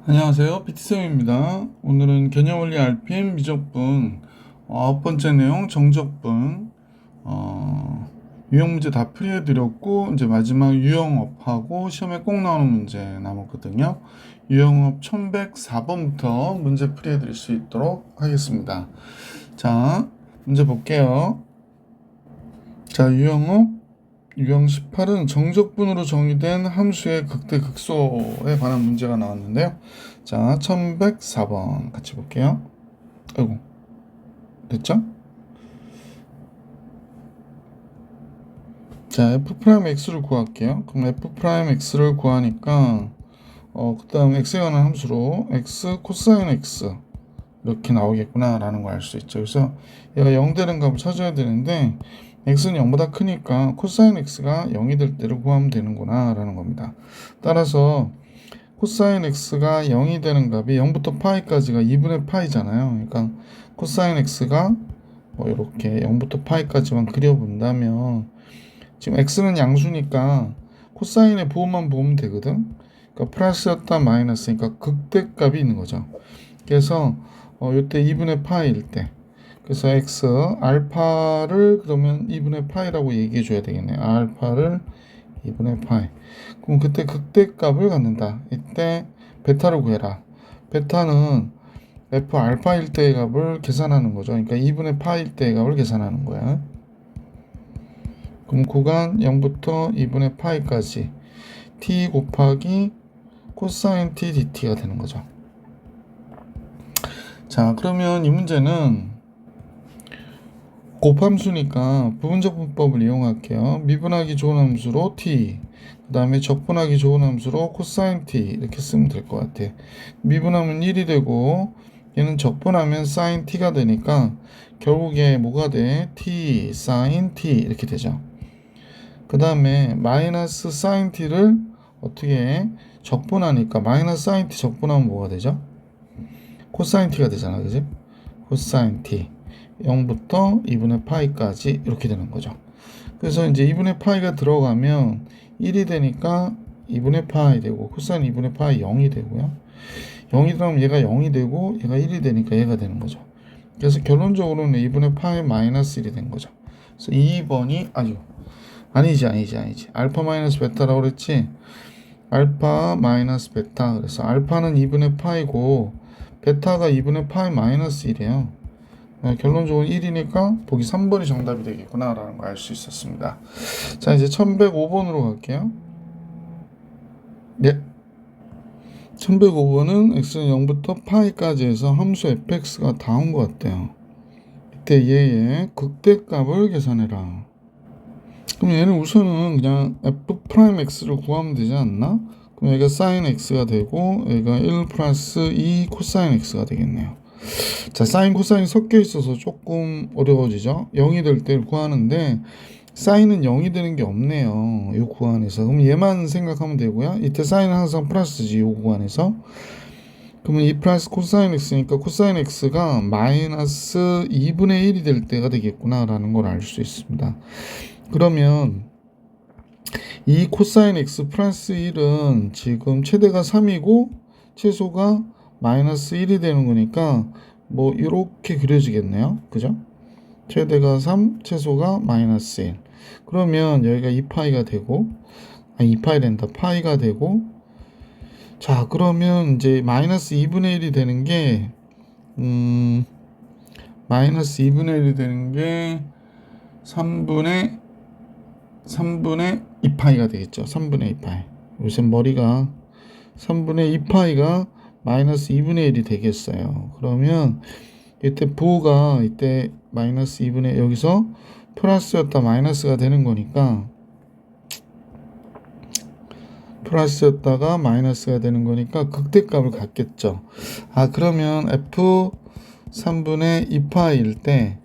안녕하세요. PT쌤입니다. 오늘은 개념원리 RPM 미적분 아홉 번째 내용 정적분 유형 문제 다 풀이해 드렸고 이제 마지막 유형업하고 시험에 꼭 나오는 문제 남았거든요. 유형업 1104번부터 문제 풀이해 드릴 수 있도록 하겠습니다. 자, 문제 볼게요. 자, 유형 18은 정적분으로 정의된 함수의 극대 극소에 관한 문제가 나왔는데요. 자, 1104번 같이 볼게요. 아이고, 됐죠? 자, f'x를 구할게요. 그럼 f'x를 구하니까 그 다음 x에 관한 함수로 x 코사인 x 이렇게 나오겠구나 라는 걸 알 수 있죠. 그래서 얘가 0 되는 값을 찾아야 되는데 x는 0보다 크니까 코사인 x가 0이 될 때를 구하면 되는구나 라는 겁니다. 따라서 코사인 x가 0이 되는 값이 0부터 파이까지가 2분의 파이잖아요. 그러니까 코사인 x가 뭐 이렇게 0부터 파이까지만 그려본다면 지금 x는 양수니까 코사인의 부호만 보면 되거든. 그러니까 플러스였다 마이너스니까 극대값이 있는 거죠. 그래서 이때 2분의 파이일 때 그래서 x 알파를 그러면 2분의 파이라고 얘기해 줘야 되겠네요. 알파를 2분의 파이. 그럼 그때 극대값을 갖는다. 이때 베타를 구해라. 베타는 f 알파일 때의 값을 계산하는 거죠. 그러니까 2분의 파일 때의 값을 계산하는 거야. 그럼 구간 0부터 2분의 파이까지 t 곱하기 코사인 t dt가 되는 거죠. 자, 그러면 이 문제는 곱함수니까 부분적분법을 이용할게요. 미분하기 좋은 함수로 t, 그 다음에 적분하기 좋은 함수로 코사인 t 이렇게 쓰면 될 것 같아. 미분하면 1이 되고 얘는 적분하면 사인 t가 되니까 결국에 뭐가 돼? t, 사인 t 이렇게 되죠. 그 다음에 마이너스 사인 t를 어떻게 적분하니까 마이너스 사인 t 적분하면 뭐가 되죠? 코사인 t가 되잖아, 그지? 코사인 t 0부터 2분의 파이까지 이렇게 되는 거죠. 그래서 이제 2분의 파이가 들어가면 1이 되니까 2분의 파이 되고 코사인 2분의 파이 0이 되고요. 0이 들어가면 얘가 0이 되고 얘가 1이 되니까 얘가 되는 거죠. 그래서 결론적으로는 2분의 파이 마이너스 1이 된 거죠. 그래서 2번이 아니지. 알파 마이너스 베타라고 그랬지. 알파 마이너스 베타. 그래서 알파는 2분의 파이고 베타가 2분의 파이 마이너스 1이에요. 결론적으로 1이니까 보기 3번이 정답이 되겠구나 라는 걸 알 수 있었습니다. 자, 이제 1105번으로 갈게요. 네. 1105번은 x는 0부터 파이까지 해서 함수 fx가 다 온 것 같아요. 이때 얘의 극대값을 계산해라. 그럼 얘는 우선은 그냥 f'x를 구하면 되지 않나? 그럼 얘가 sin x가 되고 얘가 1 플러스 2 코사인 x가 되겠네요. 자, 사인 코사인이 섞여 있어서 조금 어려워지죠. 0이 될 때를 구하는데 사인은 0이 되는 게 없네요. 이 구간에서. 그럼 얘만 생각하면 되고요. 이때 사인은 항상 플러스지, 이 구간에서. 그러면 2 플러스 코사인 x니까 코사인 x가 마이너스 2분의 1이 될 때가 되겠구나 라는 걸 알 수 있습니다. 그러면 이 코사인 x 플러스 1은 지금 최대가 3이고 최소가 마이너스 1이 되는 거니까 뭐 이렇게 그려지겠네요. 그죠? 최대가 3, 최소가 마이너스 1. 그러면 여기가 2파이가 되고 2파이 된다. 파이가 되고 자, 그러면 이제 마이너스 2분의 1이 되는 게 마이너스 2분의 1이 되는 게 3분의 2파이가 되겠죠. 3분의 2파이. 요새 머리가 3분의 2파이가 마이너스 2분의 1이 되겠어요. 그러면 이때 부호가 이때 마이너스 2분의 여기서 플러스였다 마이너스가 되는 거니까 플러스였다가 마이너스가 되는 거니까 극대값을 갖겠죠. 그러면 f 3분의 2파이일 때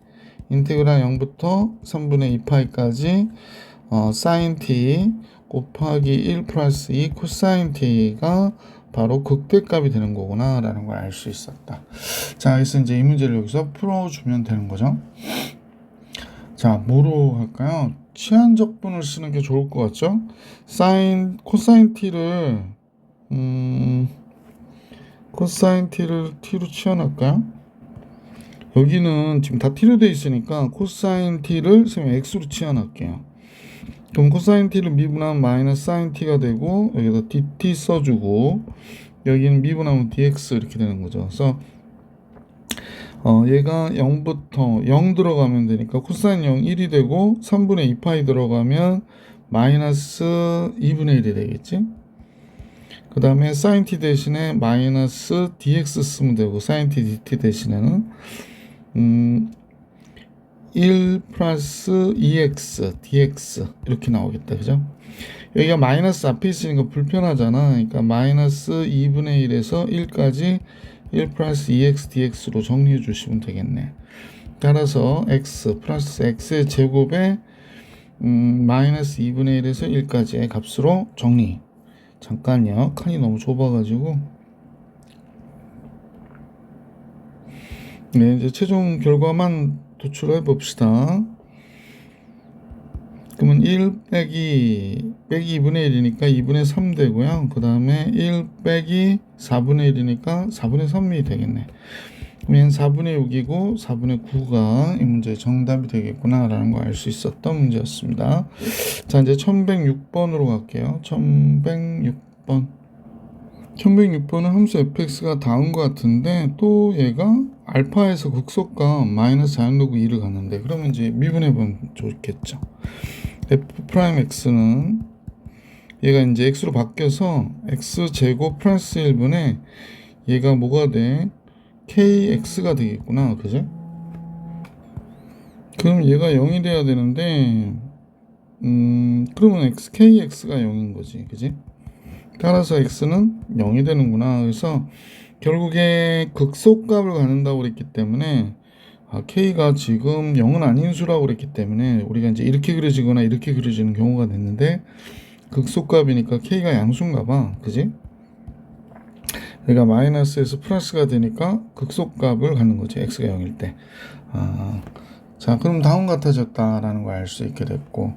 인테그랄 0부터 3분의 2파이까지 sin t 곱하기 1 플러스 2 코사인 t가 바로 극대값이 되는 거구나 라는 걸 알 수 있었다. 자, 그래서 이제 이 문제를 여기서 풀어주면 되는 거죠. 자, 뭐로 할까요? 치환적분을 쓰는 게 좋을 것 같죠? 코사인 t를 코사인 t를 t로 치워놨을까요? 여기는 지금 다 t로 돼 있으니까 코사인 t를 선생님 x로 치워놨게요. 그럼 코사인 t를 미분하면 마이너스 사인 t가 되고 여기다 dt 써주고 여기는 미분하면 dx 이렇게 되는 거죠. 그래서 얘가 0부터 0 들어가면 되니까 코사인 0 1이 되고 3분의 2파이 들어가면 마이너스 2분의 1이 되겠지. 그 다음에 사인 t 대신에 마이너스 dx 쓰면 되고 사인 t dt 대신에는 1 플러스 2x dx 이렇게 나오겠다. 그죠? 여기가 마이너스 앞에 있으니까 불편하잖아. 그러니까 마이너스 2분의 1에서 1까지 1 플러스 2x dx로 정리해 주시면 되겠네. 따라서 x 플러스 x의 제곱에 마이너스 2분의 1에서 1까지의 값으로 정리. 잠깐요. 칸이 너무 좁아가지고. 네, 이제 최종 결과만 도출해 봅시다. 그러면 1 빼기 2분의 1이니까 2분의 3 되고요. 그 다음에 1 빼기 4분의 1이니까 4분의 3이 되겠네. 그러면 4분의 6이고 4분의 9가 이 문제의 정답이 되겠구나 라는 거 알 수 있었던 문제였습니다. 자, 이제 1106번으로 갈게요. 1106번. 1106번은 함수 fx가 다음과 같은데 또 얘가 알파에서 극속과 마이너스 자연로그 2를 갔는데 그러면 이제 미분해보면 좋겠죠. f'x는 얘가 이제 x로 바뀌어서 x제곱 플러스 1분의 얘가 뭐가 돼? kx가 되겠구나. 그죠? 그럼 얘가 0이 돼야 되는데 그러면 kx가 0인 거지. 그지? 따라서 x는 0이 되는구나. 그래서 결국에 극소값을 갖는다고 그랬기 때문에 k가 지금 0은 아닌 수라고 그랬기 때문에 우리가 이제 이렇게 그려지거나 이렇게 그려지는 경우가 됐는데 극소값이니까 k가 양수인가 봐. 그지? 그러니까 마이너스에서 플러스가 되니까 극소값을 갖는 거지. x가 0일 때. 자, 그럼 다음 같아졌다라는 걸 알 수 있게 됐고,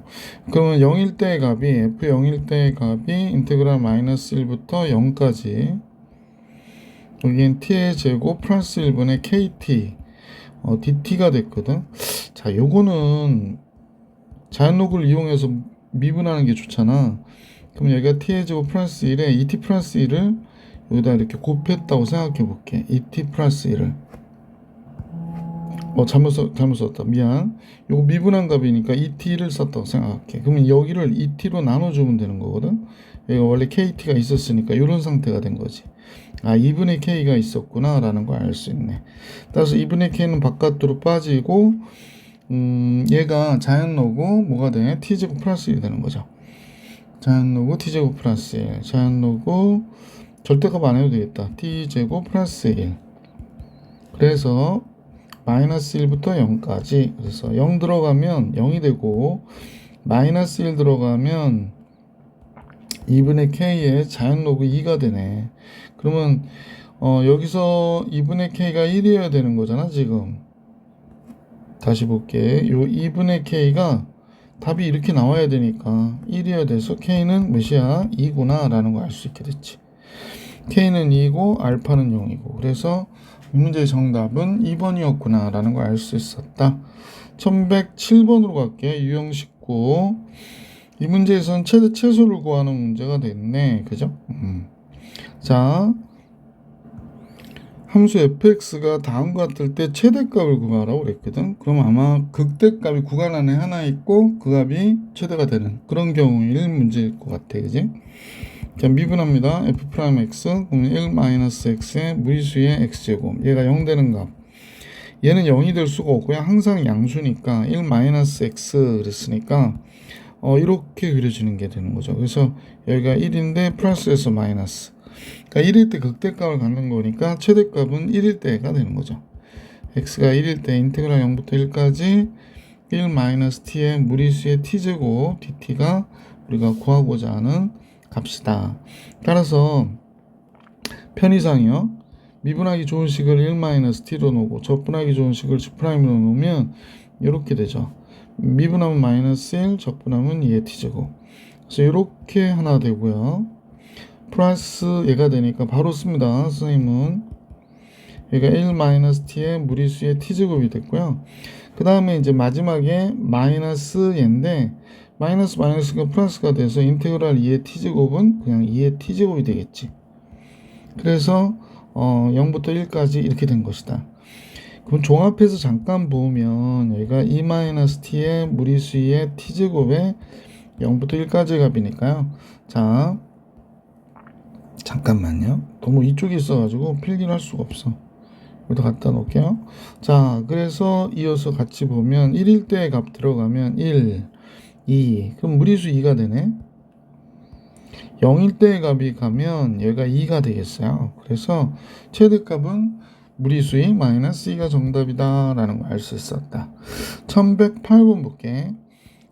그러면 0일 때의 값이 f 0일 때의 값이 인테그랄 마이너스 1부터 0까지 여기엔 t의 제곱 플러스 1분의 kt dt가 됐거든. 자, 요거는 자연로그를 이용해서 미분하는 게 좋잖아. 그럼 여기가 t의 제곱 플러스 1에 2t 플러스 1을 여기다 이렇게 곱했다고 생각해 볼게. 2t 플러스 1을 잘못 썼다. 미안. 요거 미분한 값이니까 2t를 썼다고 생각할게. 그러면 여기를 2t로 나눠주면 되는 거거든. 여기가 원래 kt가 있었으니까 이런 상태가 된 거지. 2분의 k가 있었구나 라는 걸 알 수 있네. 따라서 2분의 k는 바깥으로 빠지고 얘가 자연로그 뭐가 돼? t제곱 플러스 1이 되는 거죠. 자연로그 t제곱 플러스 1. 자연로그 절대값 안 해도 되겠다. t제곱 플러스 1. 그래서 마이너스 1부터 0까지. 그래서 0 들어가면 0이 되고 마이너스 1 들어가면 2분의 k의 자연로그 2가 되네. 그러면 여기서 2분의 k가 1이어야 되는 거잖아 지금. 다시 볼게. 요 2분의 k가 답이 이렇게 나와야 되니까 1이어야 돼서 k는 몇이야? 2구나 라는 거 알 수 있게 됐지. k는 2고 알파는 0이고 그래서 이 문제의 정답은 2번이었구나 라는 걸 알 수 있었다. 1107번으로 갈게. 유형 19. 이 문제에서는 최소를 구하는 문제가 됐네. 그죠? 자, 함수 fx가 다음과 같을 때 최대값을 구하라고 그랬거든. 그럼 아마 극대값이 구간 안에 하나 있고 그 값이 최대가 되는 그런 경우일 문제일 것 같아. 그지? 자, 미분합니다. f'x 그러면 1-x의 무리수의 x제곱. 얘가 0 되는 값. 얘는 0이 될 수가 없고요. 항상 양수니까 1-x 그랬으니까 이렇게 그려지는 게 되는 거죠. 그래서 여기가 1인데 플러스에서 마이너스. 그러니까 1일 때 극대값을 갖는 거니까 최대값은 1일 때가 되는 거죠. x가 1일 때 인테그랄 0부터 1까지 1-t의 무리수의 t제곱 dt가 우리가 구하고자 하는 값이다. 따라서 편의상이요. 미분하기 좋은 식을 1-t로 놓고 적분하기 좋은 식을 G'로 놓으면 이렇게 되죠. 미분하면 마이너스 1, 적분하면 2의 t제곱. 그래서 이렇게 하나 되고요. 플러스 얘가 되니까 바로 씁니다. 선생님은 여기가 1-t의 무리수의 t제곱이 됐고요. 그 다음에 이제 마지막에 마이너스 얘인데 마이너스가 플러스가 돼서 인테그랄 2의 t제곱은 그냥 2의 t제곱이 되겠지. 그래서 0부터 1까지 이렇게 된 것이다. 그럼 종합해서 잠깐 보면 여기가 2-t의 무리수의 t제곱에 0부터 1까지의 값이니까요. 자, 잠깐만요. 너무 이쪽에 있어가지고 필기를 할 수가 없어. 여기다 갖다 놓을게요. 자, 그래서 이어서 같이 보면 1일 때의 값 들어가면 1, 2. 그럼 무리수 2가 되네. 0일 때의 값이 가면 여기가 2가 되겠어요. 그래서 최대값은 무리수의 마이너스 2가 정답이다 라는 걸 알 수 있었다. 1108번 볼게.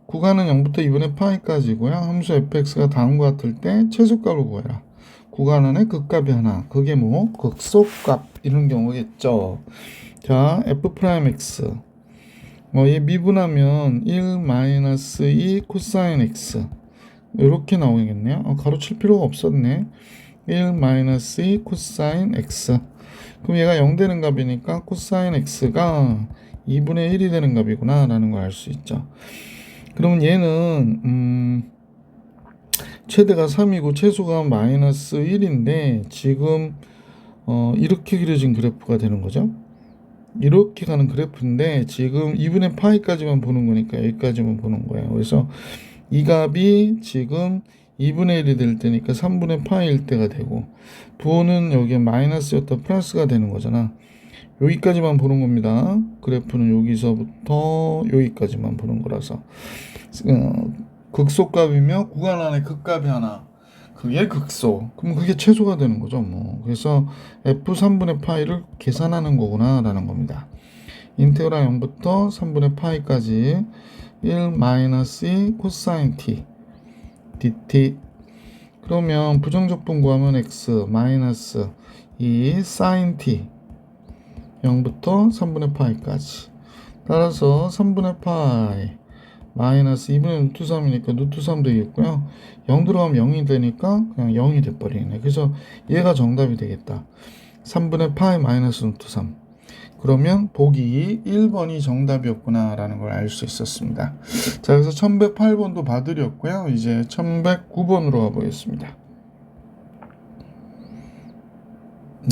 구간은 0부터 2분의 파이까지고요. 함수 fx가 다음과 같을 때 최소값을 구해라. 구간 안에 극값이 하나. 그게 뭐? 극소값 이런 경우겠죠. 자, f'x. 얘 미분하면 1-2 코사인 x. 이렇게 나오겠네요. 가로칠 필요가 없었네. 1-2 코사인 x. 그럼 얘가 0 되는 값이니까 코사인 x가 2분의 1이 되는 값이구나 라는 걸 알 수 있죠. 그러면 얘는 최대가 3이고 최소가 마이너스 1인데 지금 이렇게 그려진 그래프가 되는 거죠. 이렇게 가는 그래프인데 지금 2분의 파이까지만 보는 거니까 여기까지만 보는 거예요. 그래서 이 값이 지금 2분의 1이 될 때니까 3분의 파이일 때가 되고 부호는 여기에 마이너스였다 플러스가 되는 거잖아. 여기까지만 보는 겁니다. 그래프는 여기서부터 여기까지만 보는 거라서 극소값이며 구간 안에 극값이 하나. 그게 극소. 그럼 그게 최소가 되는 거죠. 뭐. 그래서 f 3분의 파이를 계산하는 거구나 라는 겁니다. 인테그랄 0부터 3분의 파이까지 1-2 코사인 t dt. 그러면 부정적분 구하면 x 마이너스 2 사인 t 0부터 3분의 파이까지. 따라서 3분의 파이 마이너스 2분의 루트 3이니까 루트 3 되겠고요. 0 들어가면 0이 되니까 그냥 0이 돼버리네. 그래서 얘가 정답이 되겠다. 3분의 파이 마이너스 루트 3. 그러면 보기 1번이 정답이었구나 라는 걸 알 수 있었습니다. 자, 그래서 1108번도 봐드렸고요. 이제 1109번으로 가보겠습니다.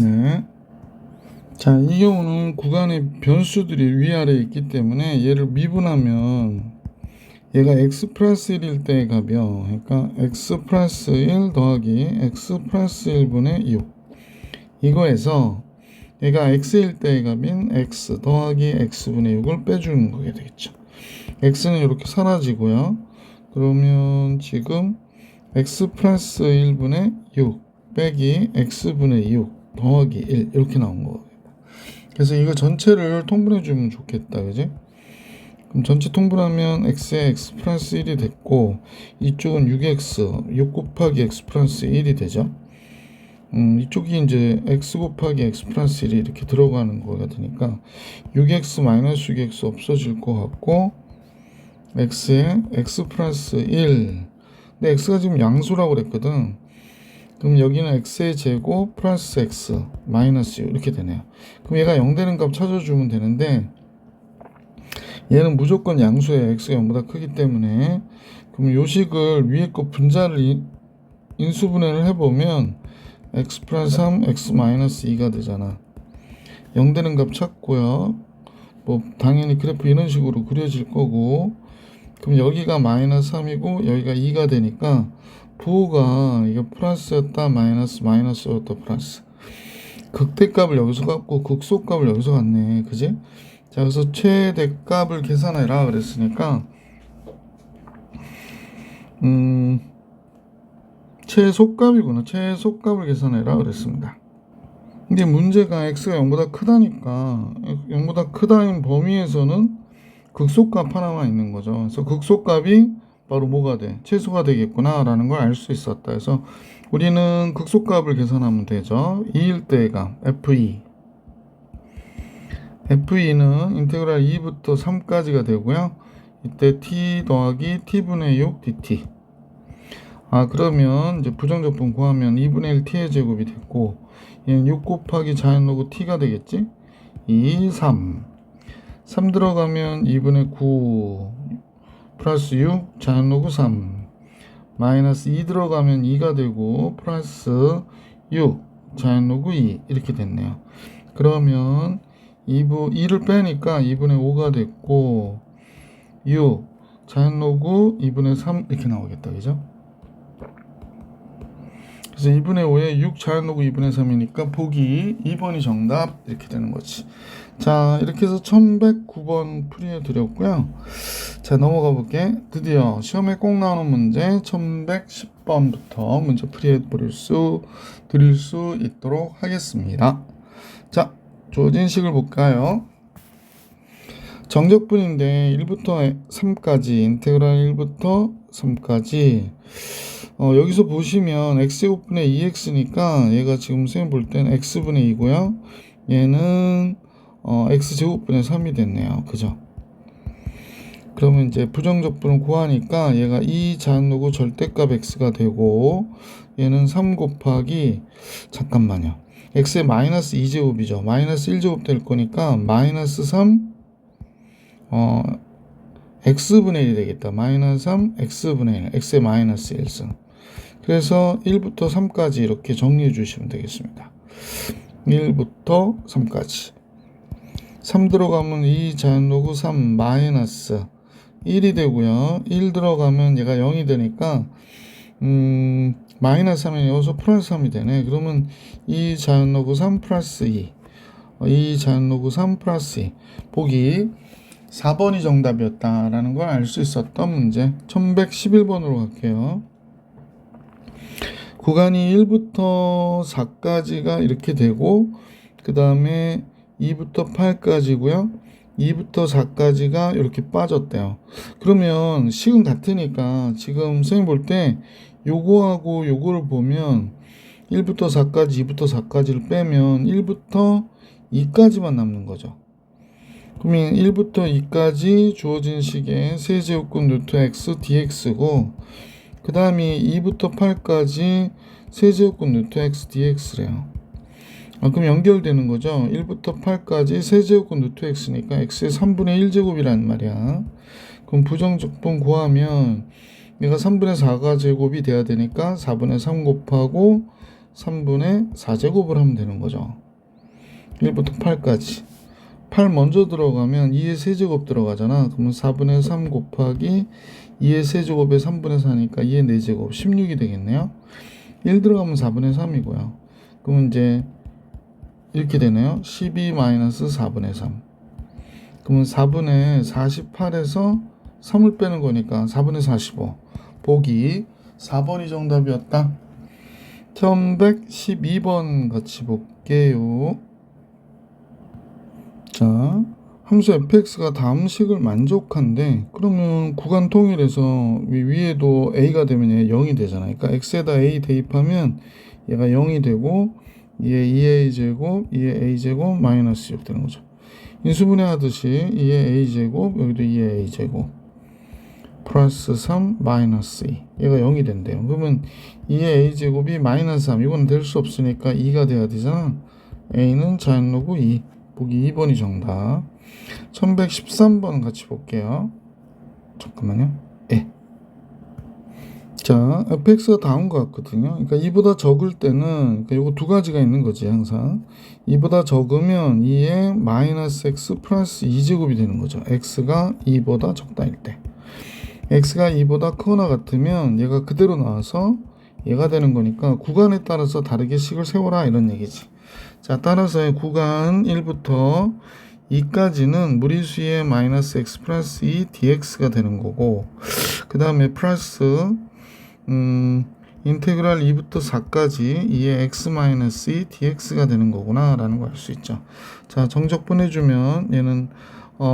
네. 자, 이 경우는 구간의 변수들이 위아래에 있기 때문에 얘를 미분하면 얘가 x 플러스 1일 때의 값이요. 그러니까 x 플러스 1 더하기 x 플러스 1분의 6. 이거에서 얘가 x일 때의 값인 x 더하기 x분의 6을 빼주는 거게 되겠죠. x는 이렇게 사라지고요. 그러면 지금 x 플러스 1분의 6 빼기 x분의 6 더하기 1 이렇게 나온 거예요. 그래서 이거 전체를 통분해 주면 좋겠다. 그지? 그럼 전체 통분하면 x에 x 플러스 1이 됐고 이쪽은 6x 6 곱하기 x 플러스 1이 되죠. 이쪽이 이제 x 곱하기 x 플러스 1이 이렇게 들어가는 거가 되니까 6x 마이너스 6x 없어질 것 같고 x에 x 플러스 1. 근데 x가 지금 양수라고 그랬거든. 그럼 여기는 x의 제곱 플러스 x 마이너스 6 이렇게 되네요. 그럼 얘가 0 되는 값 찾아주면 되는데 얘는 무조건 양수예요. x가 0보다 크기 때문에. 그럼 요식을 위에 거 분자를 인수분해를 해보면 x 플러스 3 x 마이너스 2가 되잖아. 0 되는 값 찾고요. 뭐 당연히 그래프 이런 식으로 그려질 거고 그럼 여기가 마이너스 3이고 여기가 2가 되니까 부호가 이게 플러스였다 마이너스였다 플러스. 극대값을 여기서 갖고 극소값을 여기서 갖네. 그지? 자, 그래서 최대값을 계산해라 그랬으니까 최소값이구나. 최소값을 계산해라 그랬습니다. 근데 문제가 x가 0보다 크다니까 0보다 크다는 범위에서는 극소값 하나만 있는 거죠. 그래서 극소값이 바로 뭐가 돼? 최소가 되겠구나 라는 걸 알 수 있었다. 그래서 우리는 극소값을 계산하면 되죠. 2일 때의 값 f2 f2는 인테그랄 2부터 3까지가 되고요. 이때 t 더하기 t분의 6 dt. 그러면 이제 부정적분 구하면 2분의 1 t의 제곱이 됐고, 얘는 6 곱하기 자연로그 t가 되겠지? 2, 3. 3 들어가면 2분의 9 플러스 6 자연로그 3 마이너스 2 들어가면 2가 되고 플러스 6 자연로그 2 이렇게 됐네요. 그러면 2를 빼니까 2분의 5가 됐고 6 자연로그 2분의 3 이렇게 나오겠다. 그죠? 그래서 2분의 5에 6 자연로그 2분의 3이니까 보기 2번이 정답 이렇게 되는 거지. 자, 이렇게 해서 1109번 풀이해 드렸고요. 자, 넘어가 볼게. 드디어 시험에 꼭 나오는 문제 1110번부터 문제 풀이해 드릴 수 있도록 하겠습니다. 자, 주어진 식을 볼까요? 정적분인데 1부터 3까지 인테그랄 1부터 3까지 여기서 보시면 x제곱분의 2x니까 얘가 지금 선생님 볼 때는 x분의 2고요. 얘는 x제곱분의 3이 됐네요. 그죠? 그러면 이제 부정적분을 구하니까 얘가 2 자연로그 절대값 x가 되고 얘는 3 곱하기 잠깐만요. x의 마이너스 2제곱이죠. 마이너스 1제곱 될 거니까 마이너스 3 x분의 1이 되겠다. 마이너스 3 x분의 1 x의 마이너스 1승. 그래서 1부터 3까지 이렇게 정리해 주시면 되겠습니다. 1부터 3까지 3 들어가면 2 자연로그 3 마이너스 1이 되고요. 1 들어가면 얘가 0이 되니까 마이너스 3이 여기서 플러스 3이 되네. 그러면 2 자연로그 3 플러스 2 2 자연로그 3 플러스 2 보기 4번이 정답이었다라는 걸 알 수 있었던 문제 1111번으로 갈게요. 구간이 1부터 4까지가 이렇게 되고 그 다음에 2부터 8까지고요. 2부터 4까지가 이렇게 빠졌대요. 그러면 식은 같으니까 지금 선생님 볼 때 요거하고 요거를 보면 1부터 4까지 2부터 4까지를 빼면 1부터 2까지만 남는 거죠. 그러면 1부터 2까지 주어진 식의 세제곱근 루트 x dx고 그 다음에 2부터 8까지 세제곱근 루트 x dx래요. 그럼 연결되는 거죠. 1부터 8까지 세제곱근 루트 x니까 x의 3분의 1제곱이란 말이야. 그럼 부정적분 구하면 얘가 3분의 4가 제곱이 돼야 되니까 4분의 3 곱하고 3분의 4제곱을 하면 되는 거죠. 1부터 8까지 8 먼저 들어가면 2의 세제곱 들어가잖아. 그러면 4분의 3 곱하기 2의 세제곱에 3분의 4니까 2의 4제곱 16이 되겠네요. 1 들어가면 4분의 3이고요. 그러면 이제 이렇게 되네요. 12 마이너스 4분의 3. 그러면 4분의 48에서 3을 빼는 거니까 4분의 45. 보기 4번이 정답이었다. 1112번 같이 볼게요. 자, 함수 fx가 다음 식을 만족한데 그러면 구간 통일해서 위에도 a가 되면 얘 0이 되잖아요. 그러니까 x에다 a 대입하면 얘가 0이 되고 얘 2a 제곱 2의 a 제곱 마이너스 6 되는 거죠. 인수분해 하듯이 2의 a 제곱 여기도 2의 a 제곱 플러스 3 마이너스 2 얘가 0이 된대요. 그러면 2의 a 제곱이 마이너스 3 이건 될 수 없으니까 2가 돼야 되잖아. a는 자연로그 2 보기 2번이 정답. 1113번 같이 볼게요. 잠깐만요. 예. 자, fx가 다음과 같거든요. 그러니까 2보다 적을 때는 그러니까 요거 두 가지가 있는 거지 항상. 2보다 적으면 2의 마이너스 x 플러스 2제곱이 되는 거죠. x가 2보다 적다일 때. x가 2보다 크거나 같으면 얘가 그대로 나와서 얘가 되는 거니까 구간에 따라서 다르게 식을 세워라 이런 얘기지. 자, 따라서 구간 1부터 2까지는 무리수의 마이너스 x 플러스 2 dx가 되는 거고 그 다음에 플러스 인테그랄 2부터 4까지 2의 x 마이너스 2 dx가 되는 거구나 라는 걸 알 수 있죠. 자, 정적분 해주면 얘는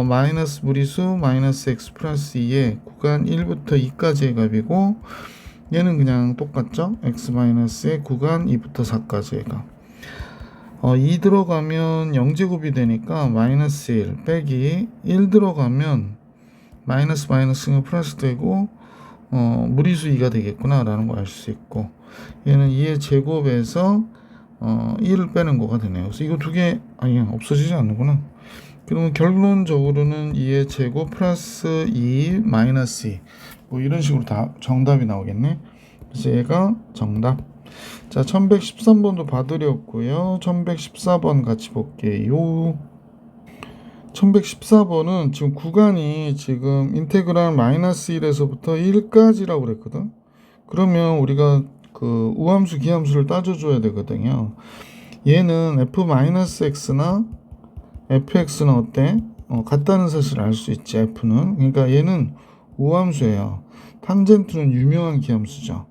마이너스 무리수 마이너스 x 플러스 2의 구간 1부터 2까지의 값이고 얘는 그냥 똑같죠. x 마이너스의 구간 2부터 4까지의 값. 2 들어가면 0제곱이 되니까 마이너스 1 빼기 1 들어가면 마이너스 마이너스가 플러스 되고 무리수 2가 되겠구나 라는 걸 알 수 있고, 얘는 2의 제곱에서 2를 빼는 거가 되네요. 그래서 이거 두 개 아니야, 없어지지 않는구나. 그러면 결론적으로는 2의 제곱 플러스 2 마이너스 2 뭐 이런 식으로 다 정답이 나오겠네. 그래서 얘가 정답. 자, 1113번도 봐드렸고요. 1114번 같이 볼게요. 1114번은 지금 구간이 지금 인테그랄 마이너스 1에서부터 1까지라고 그랬거든. 그러면 우리가 그 우함수 기함수를 따져줘야 되거든요. 얘는 f-x나 fx는 어때? 같다는 사실을 알 수 있지. f는. 그러니까 얘는 우함수예요. 탄젠트는 유명한 기함수죠.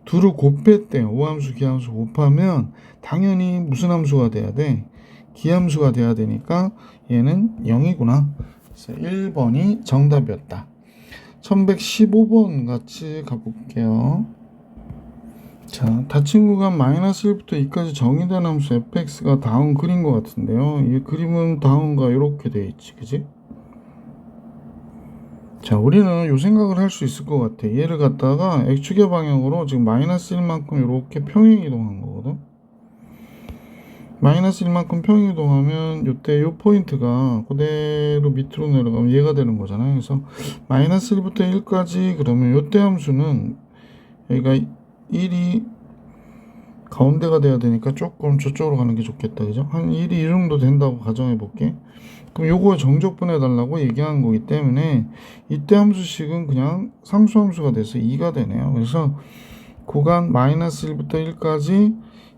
둘을 곱했대요. 우함수 기함수 곱하면 당연히 무슨 함수가 돼야 돼? 기함수가 돼야 되니까 얘는 0이구나. 그래서 1번이 정답이었다. 1115번 같이 가볼게요. 자, 닫힌 구간 마이너스 1부터 2까지 정의된 함수 fx가 다음 그린 것 같은데요. 이 그림은 다음과 이렇게 돼 있지, 그지? 자, 우리는 요 생각을 할 수 있을 것 같아. 얘를 갖다가 x축의 방향으로 지금 마이너스 1만큼 이렇게 평행 이동한 거거든. 마이너스 1만큼 평행 이동하면 요때 요 포인트가 그대로 밑으로 내려가면 얘가 되는 거잖아요. 그래서 마이너스 1부터 1까지 그러면 요때 함수는 여기가 1이 가운데가 돼야 되니까 조금 저쪽으로 가는 게 좋겠다. 그죠? 한 1이 이 정도 된다고 가정해 볼게. 그럼 요거 정적분해 달라고 얘기한 거기 때문에 이때 함수식은 그냥 상수함수가 돼서 2가 되네요. 그래서 구간 마이너스 1부터 1까지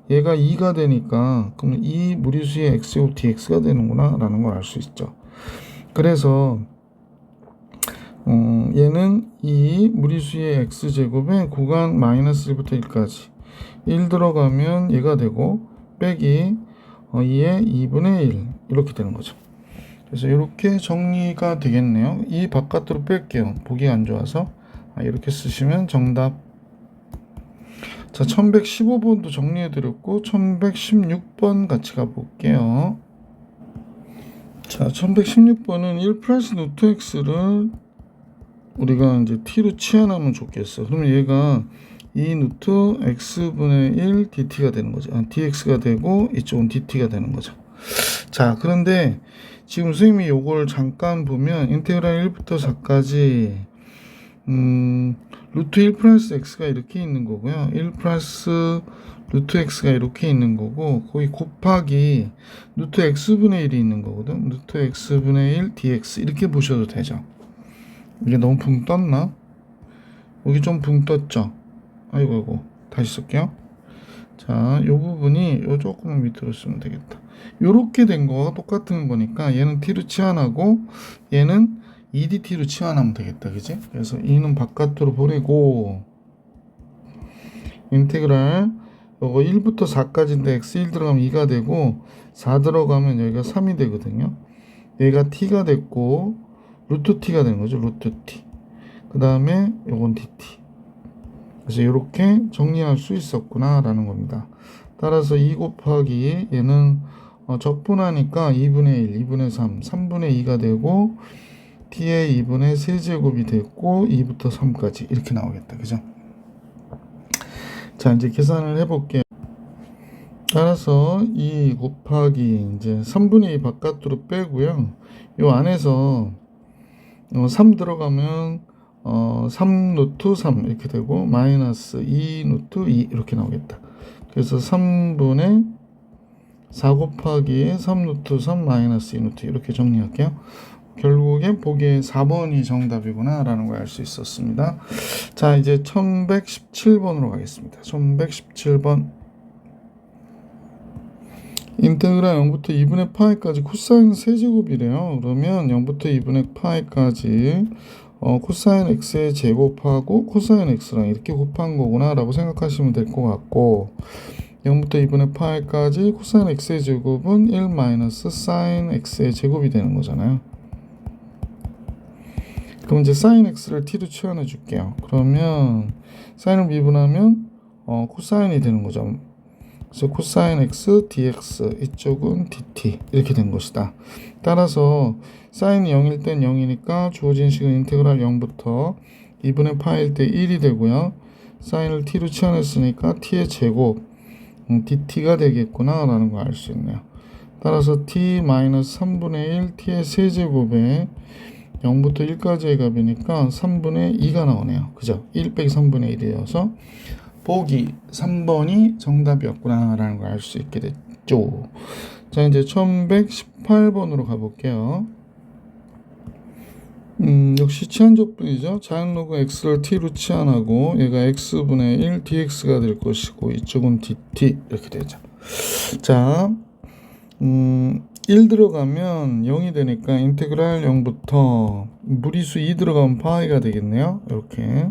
얘가 2가 되니까 그럼 2 무리수의 x제곱 dx가 되는구나 라는 걸 알 수 있죠. 그래서 얘는 2 무리수의 x제곱에 구간 마이너스 1부터 1까지 1 들어가면 얘가 되고 빼기 2의 2분의 1 이렇게 되는 거죠. 그래서 이렇게 정리가 되겠네요. 이 바깥으로 뺄게요. 보기 안 좋아서. 이렇게 쓰시면 정답. 자, 1115번도 정리해드렸고 1116번 같이 가볼게요. 자, 1116번은 1 플러스 루트 x를 우리가 이제 t로 치환하면 좋겠어. 그러면 얘가 2 루트 x분의 1 dt가 되는 거죠. dx가 되고 이쪽은 dt가 되는 거죠. 자, 그런데 지금 선생님이 요걸 잠깐 보면 인테그랄 1부터 4까지 루트 1 플러스 x가 이렇게 있는 거고요. 1 플러스 루트 x가 이렇게 있는 거고 거기 곱하기 루트 x분의 1이 있는 거거든. 루트 x분의 1 dx 이렇게 보셔도 되죠. 이게 너무 붕 떴나? 여기 좀 붕 떴죠? 아이고 다시 쓸게요. 자, 요 부분이 요 조금 밑으로 쓰면 되겠다. 요렇게 된 거와 똑같은 거니까 얘는 t로 치환하고 얘는 2dt로 치환하면 되겠다. 그지? 그래서 2는 바깥으로 보내고 인테그랄 요거 1부터 4까지인데 x1 들어가면 2가 되고 4 들어가면 여기가 3이 되거든요. 얘가 t가 됐고 루트 t가 되는 거죠. 루트 t. 그 다음에 요건 dt. 그래서 이렇게 정리할 수 있었구나 라는 겁니다. 따라서 2 곱하기 얘는 적분하니까 2분의 1, 2분의 3, 3분의 2가 되고 t의 2분의 세제곱이 됐고 2부터 3까지 이렇게 나오겠다. 그죠? 자, 이제 계산을 해볼게요. 따라서 2 곱하기 이제 3분의 2 바깥으로 빼고요. 요 안에서 3 들어가면 3 루트 3 이렇게 되고 마이너스 2 루트 2 이렇게 나오겠다. 그래서 3분의 4 곱하기 3 루트 3 마이너스 2 루트 이렇게 정리할게요. 결국엔 보기에 4번이 정답이구나 라는 걸 알 수 있었습니다. 자, 이제 1117번으로 가겠습니다. 1117번 인테그랄 0부터 2분의 파이까지 코사인 세제곱이래요. 그러면 0부터 2분의 파이까지 코사인 x의 제곱하고 코사인 x랑 이렇게 곱한 거구나 라고 생각하시면 될 것 같고 0부터 2분의 파이까지 코사인 x의 제곱은 1 마이너스 사인 x의 제곱이 되는 거잖아요. 그럼 이제 사인 x를 t로 치환해 줄게요. 그러면 사인을 미분하면 코사인이 되는 거죠. 그래서 코사인 x dx 이쪽은 dt 이렇게 된 것이다. 따라서 사인이 0일 땐 0이니까 주어진 식은 인테그랄 0부터 2분의 파일 때 1이 되고요. 사인을 t로 치환했으니까 t의 제곱 dt가 되겠구나 라는 걸 알 수 있네요. 따라서 t-3분의 1 t의 세제곱에 0부터 1까지의 값이니까 3분의 2가 나오네요. 그죠? 1 빼기 3분의 1이어서 보기 3번이 정답이었구나 라는 걸 알 수 있게 됐죠. 자, 이제 1118번으로 가볼게요. 역시 치환적분이죠. 자연로그 x를 t로 치환하고 얘가 x분의 1 dx가 될 것이고 이쪽은 dt 이렇게 되죠. 자, 1 들어가면 0이 되니까 인테그랄 0부터 무리수 2 들어가면 파이가 되겠네요. 이렇게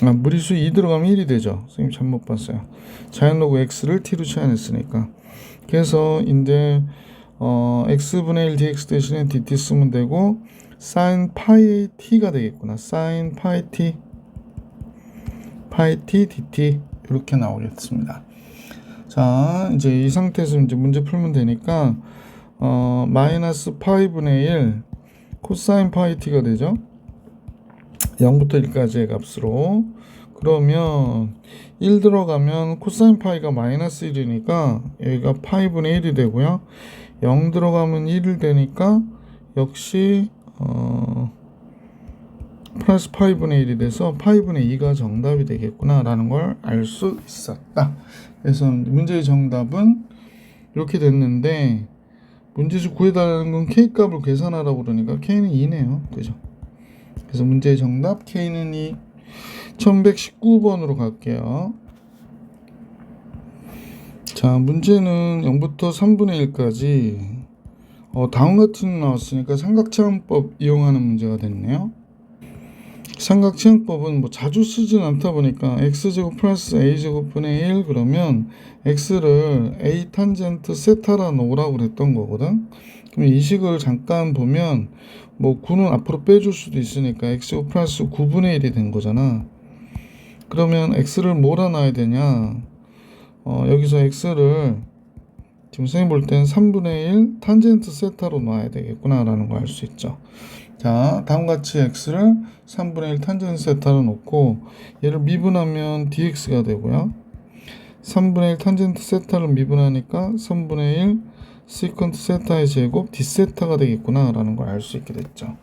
무리수 2 들어가면 1이 되죠. 선생님 잘못 봤어요. 자연로그 x를 t로 치환했으니까. 그래서 이제 x분의 1 dx 대신에 dt 쓰면 되고 sin 파이 t가 되겠구나. sin 파이 t dt 이렇게 나오겠습니다. 자, 이제 이 상태에서 이제 문제 풀면 되니까 마이너스 파이분의 1 코사인 파이 t가 되죠. 0부터 1까지의 값으로. 그러면 1 들어가면 코사인 파이가 마이너스 1이니까 여기가 파이분의 1이 되고요. 0 들어가면 1이 되니까 역시 플러스 파이분의 1이 돼서 파이분의 2가 정답이 되겠구나 라는 걸 알 수 있었다. 그래서 문제의 정답은 이렇게 됐는데 문제에서 구해달라는 건 K값을 계산하라고 그러니까 K는 2네요. 그죠? 그래서 문제의 정답 K는 2. 1119번으로 갈게요. 자, 문제는 0부터 3분의 1까지 다음 같은 나왔으니까 삼각치환법 이용하는 문제가 됐네요. 삼각치환법은 뭐 자주 쓰진 않다 보니까 x제곱 플러스 a제곱분의 1 그러면 x를 a 탄젠트 세타라 놓으라고 그랬던 거거든. 그럼 이 식을 잠깐 보면 뭐 9는 앞으로 빼줄 수도 있으니까 x제곱 플러스 9분의 1이 된 거잖아. 그러면 x를 뭐라 놔야 되냐? 여기서 x를 지금 선생님 볼 땐 3분의 1 탄젠트 세타로 놔야 되겠구나 라는 거 알 수 있죠. 자, 다음같이 x를 3분의 1 탄젠트 세타로 놓고 얘를 미분하면 dx가 되고요. 3분의 1 탄젠트 세타를 미분하니까 3분의 1 시컨트 세타의 제곱 d세타가 되겠구나 라는 걸 알 수 있게 됐죠.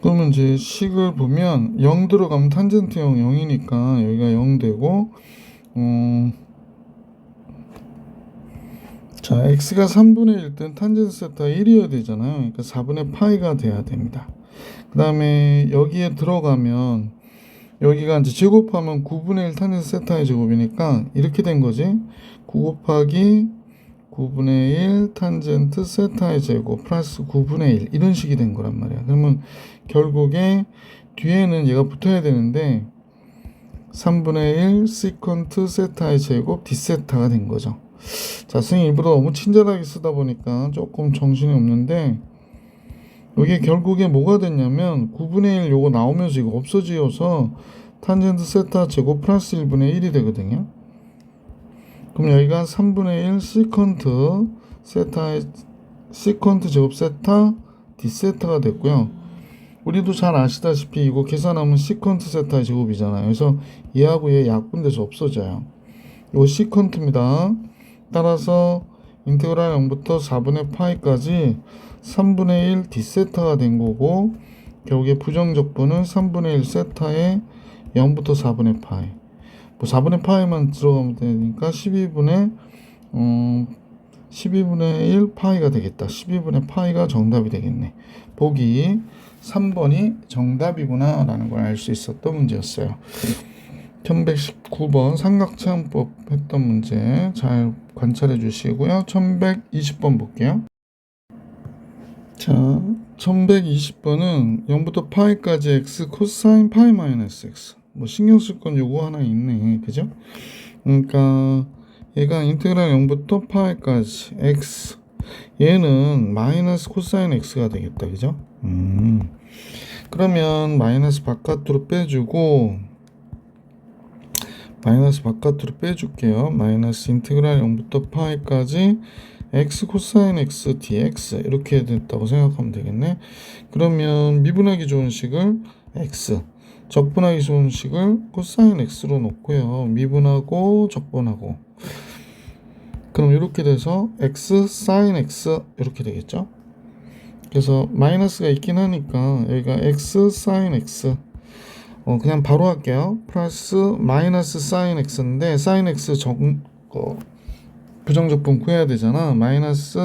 그러면 이제 식을 보면 0 들어가면 탄젠트형 0이니까 여기가 0 되고 자, x가 3분의 1 땐 탄젠트 세타 1이어야 되잖아요. 그러니까 4분의 파이가 돼야 됩니다. 그 다음에 여기에 들어가면 여기가 이제 제곱하면 9분의 1 탄젠트 세타의 제곱이니까 이렇게 된 거지. 9 곱하기 9분의 1 탄젠트 세타의 제곱 플러스 9분의 1 이런 식이 된 거란 말이야. 그러면 결국에 뒤에는 얘가 붙어야 되는데 3분의 1 시컨트 세타의 제곱 d세타가 된 거죠. 자, 선생님 일부러 너무 친절하게 쓰다 보니까 조금 정신이 없는데 이게 결국에 뭐가 됐냐면 9분의 1 요거 나오면서 이거 없어지어서 탄젠트 세타 제곱 플러스 1분의 1이 되거든요. 그럼 여기가 3분의 1 시컨트 세타의 시컨트 제곱 세타 d세타가 됐고요. 우리도 잘 아시다시피 이거 계산하면 시컨트 세타의 제곱이잖아요. 그래서 얘하고 얘 약분돼서 없어져요. 이거 시컨트입니다. 따라서 인테그랄 0부터 4분의 파이까지 3분의 1 d세타가 된 거고 결국에 부정적분은 3분의 1 세타에 0부터 4분의 파이 뭐 4분의 파이만 들어가면 되니까 12분의 1 파이가 되겠다. 12분의 파이가 정답이 되겠네. 보기 3번이 정답이구나 라는 걸 알 수 있었던 문제였어요. 1119번 삼각체험법 했던 문제 잘 관찰해 주시고요. 1120번 볼게요. 자, 1120번은 0부터 파이까지 x 코사인 파이 마이너스 x 뭐 신경 쓸 건 요거 하나 있네. 그죠? 그러니까 얘가 인테그랄 0부터 파이까지 x 얘는 마이너스 코사인 x가 되겠다. 그죠? 그러면 마이너스 바깥으로 빼주고 마이너스 바깥으로 빼줄게요. 마이너스 인테그랄 0부터 파이까지 x 코사인 x dx 이렇게 됐다고 생각하면 되겠네. 그러면 미분하기 좋은 식을 x, 적분하기 좋은 식을 코사인 x로 놓고요. 미분하고 적분하고. 그럼 이렇게 돼서 x 사인 x 이렇게 되겠죠. 그래서 마이너스가 있긴 하니까 여기가 x 사인 x, 그냥 바로 할게요. 플러스 마이너스 사인 x인데 사인 x 부정적분 구해야 되잖아. 마이너스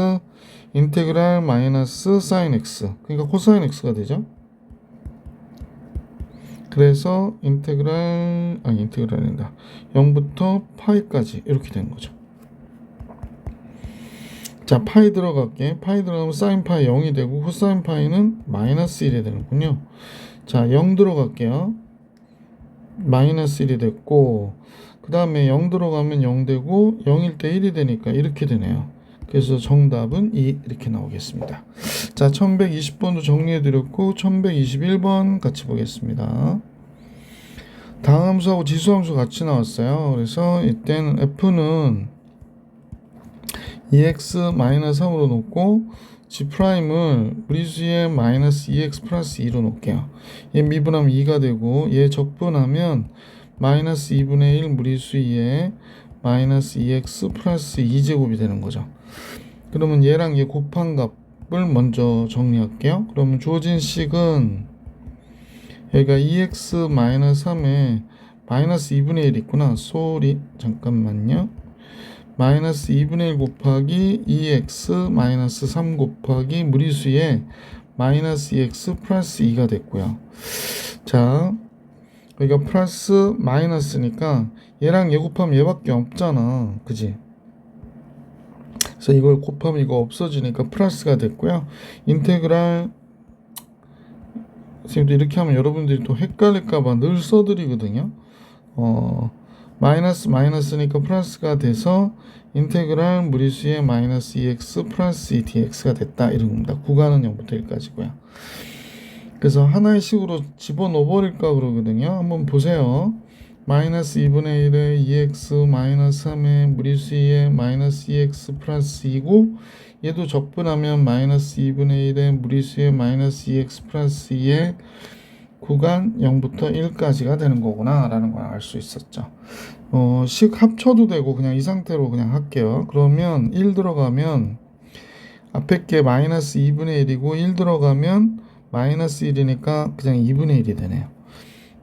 인테그랄 마이너스 사인 x, 그러니까 코사인 x가 되죠. 그래서 인테그랄이다 0부터 파이까지 이렇게 된 거죠. 자, 파이 들어갈게. 파이 들어가면 사인 파이 0이 되고 코사인 파이는 마이너스 1이 되는군요. 자, 0 들어갈게요. 마이너스 1이 됐고, 그 다음에 0 들어가면 0 되고 0일 때 1이 되니까 이렇게 되네요. 그래서 정답은 2 이렇게 나오겠습니다. 자, 1120번도 정리해드렸고 1121번 같이 보겠습니다. 다항함수하고 지수함수 같이 나왔어요. 그래서 이때는 f는 2x-3으로 놓고 g'을 무리수에 마이너스 2x 플러스 2로 놓을게요. 얘 미분하면 2가 되고 얘 적분하면 마이너스 2분의 1 무리수 2에 마이너스 2x 플러스 2제곱이 되는 거죠. 그러면 얘랑 얘 곱한 값을 먼저 정리할게요. 그러면 주어진 식은 여기가 2x-3에 마이너스 2분의 1 있구나. 잠깐만요. 마이너스 2분의 1 곱하기 2x 마이너스 3 곱하기 무리수에 마이너스 2x 플러스 2가 됐고요. 자, 여기가 플러스 마이너스니까 얘랑 얘 곱하면 얘밖에 없잖아. 그지? 그래서 이걸 곱하면 이거 없어지니까 플러스가 됐고요. 인테그랄, 선생님도 이렇게 하면 여러분들이 또 헷갈릴까봐 늘 써드리거든요. 마이너스니까 플러스가 돼서 인테그랄 무리수의 마이너스 2x 플러스 2 dx가 됐다 이런 겁니다. 구간은 0부터 1까지고요. 그래서 하나의 식으로 집어넣어 버릴까 그러거든요. 한번 보세요. 마이너스 2분의 1에 2x 마이너스 3에 무리수 2에 마이너스 2x 플러스 2고 얘도 적분하면 마이너스 2분의 1에 무리수에 마이너스 2x 플러스 2에 구간 0부터 1까지가 되는 거구나 라는 걸 알 수 있었죠. 식 합쳐도 되고 그냥 이 상태로 그냥 할게요. 그러면 1 들어가면 앞에 게 마이너스 2분의 1이고 1 들어가면 마이너스 1이니까 그냥 2분의 1이 되네요.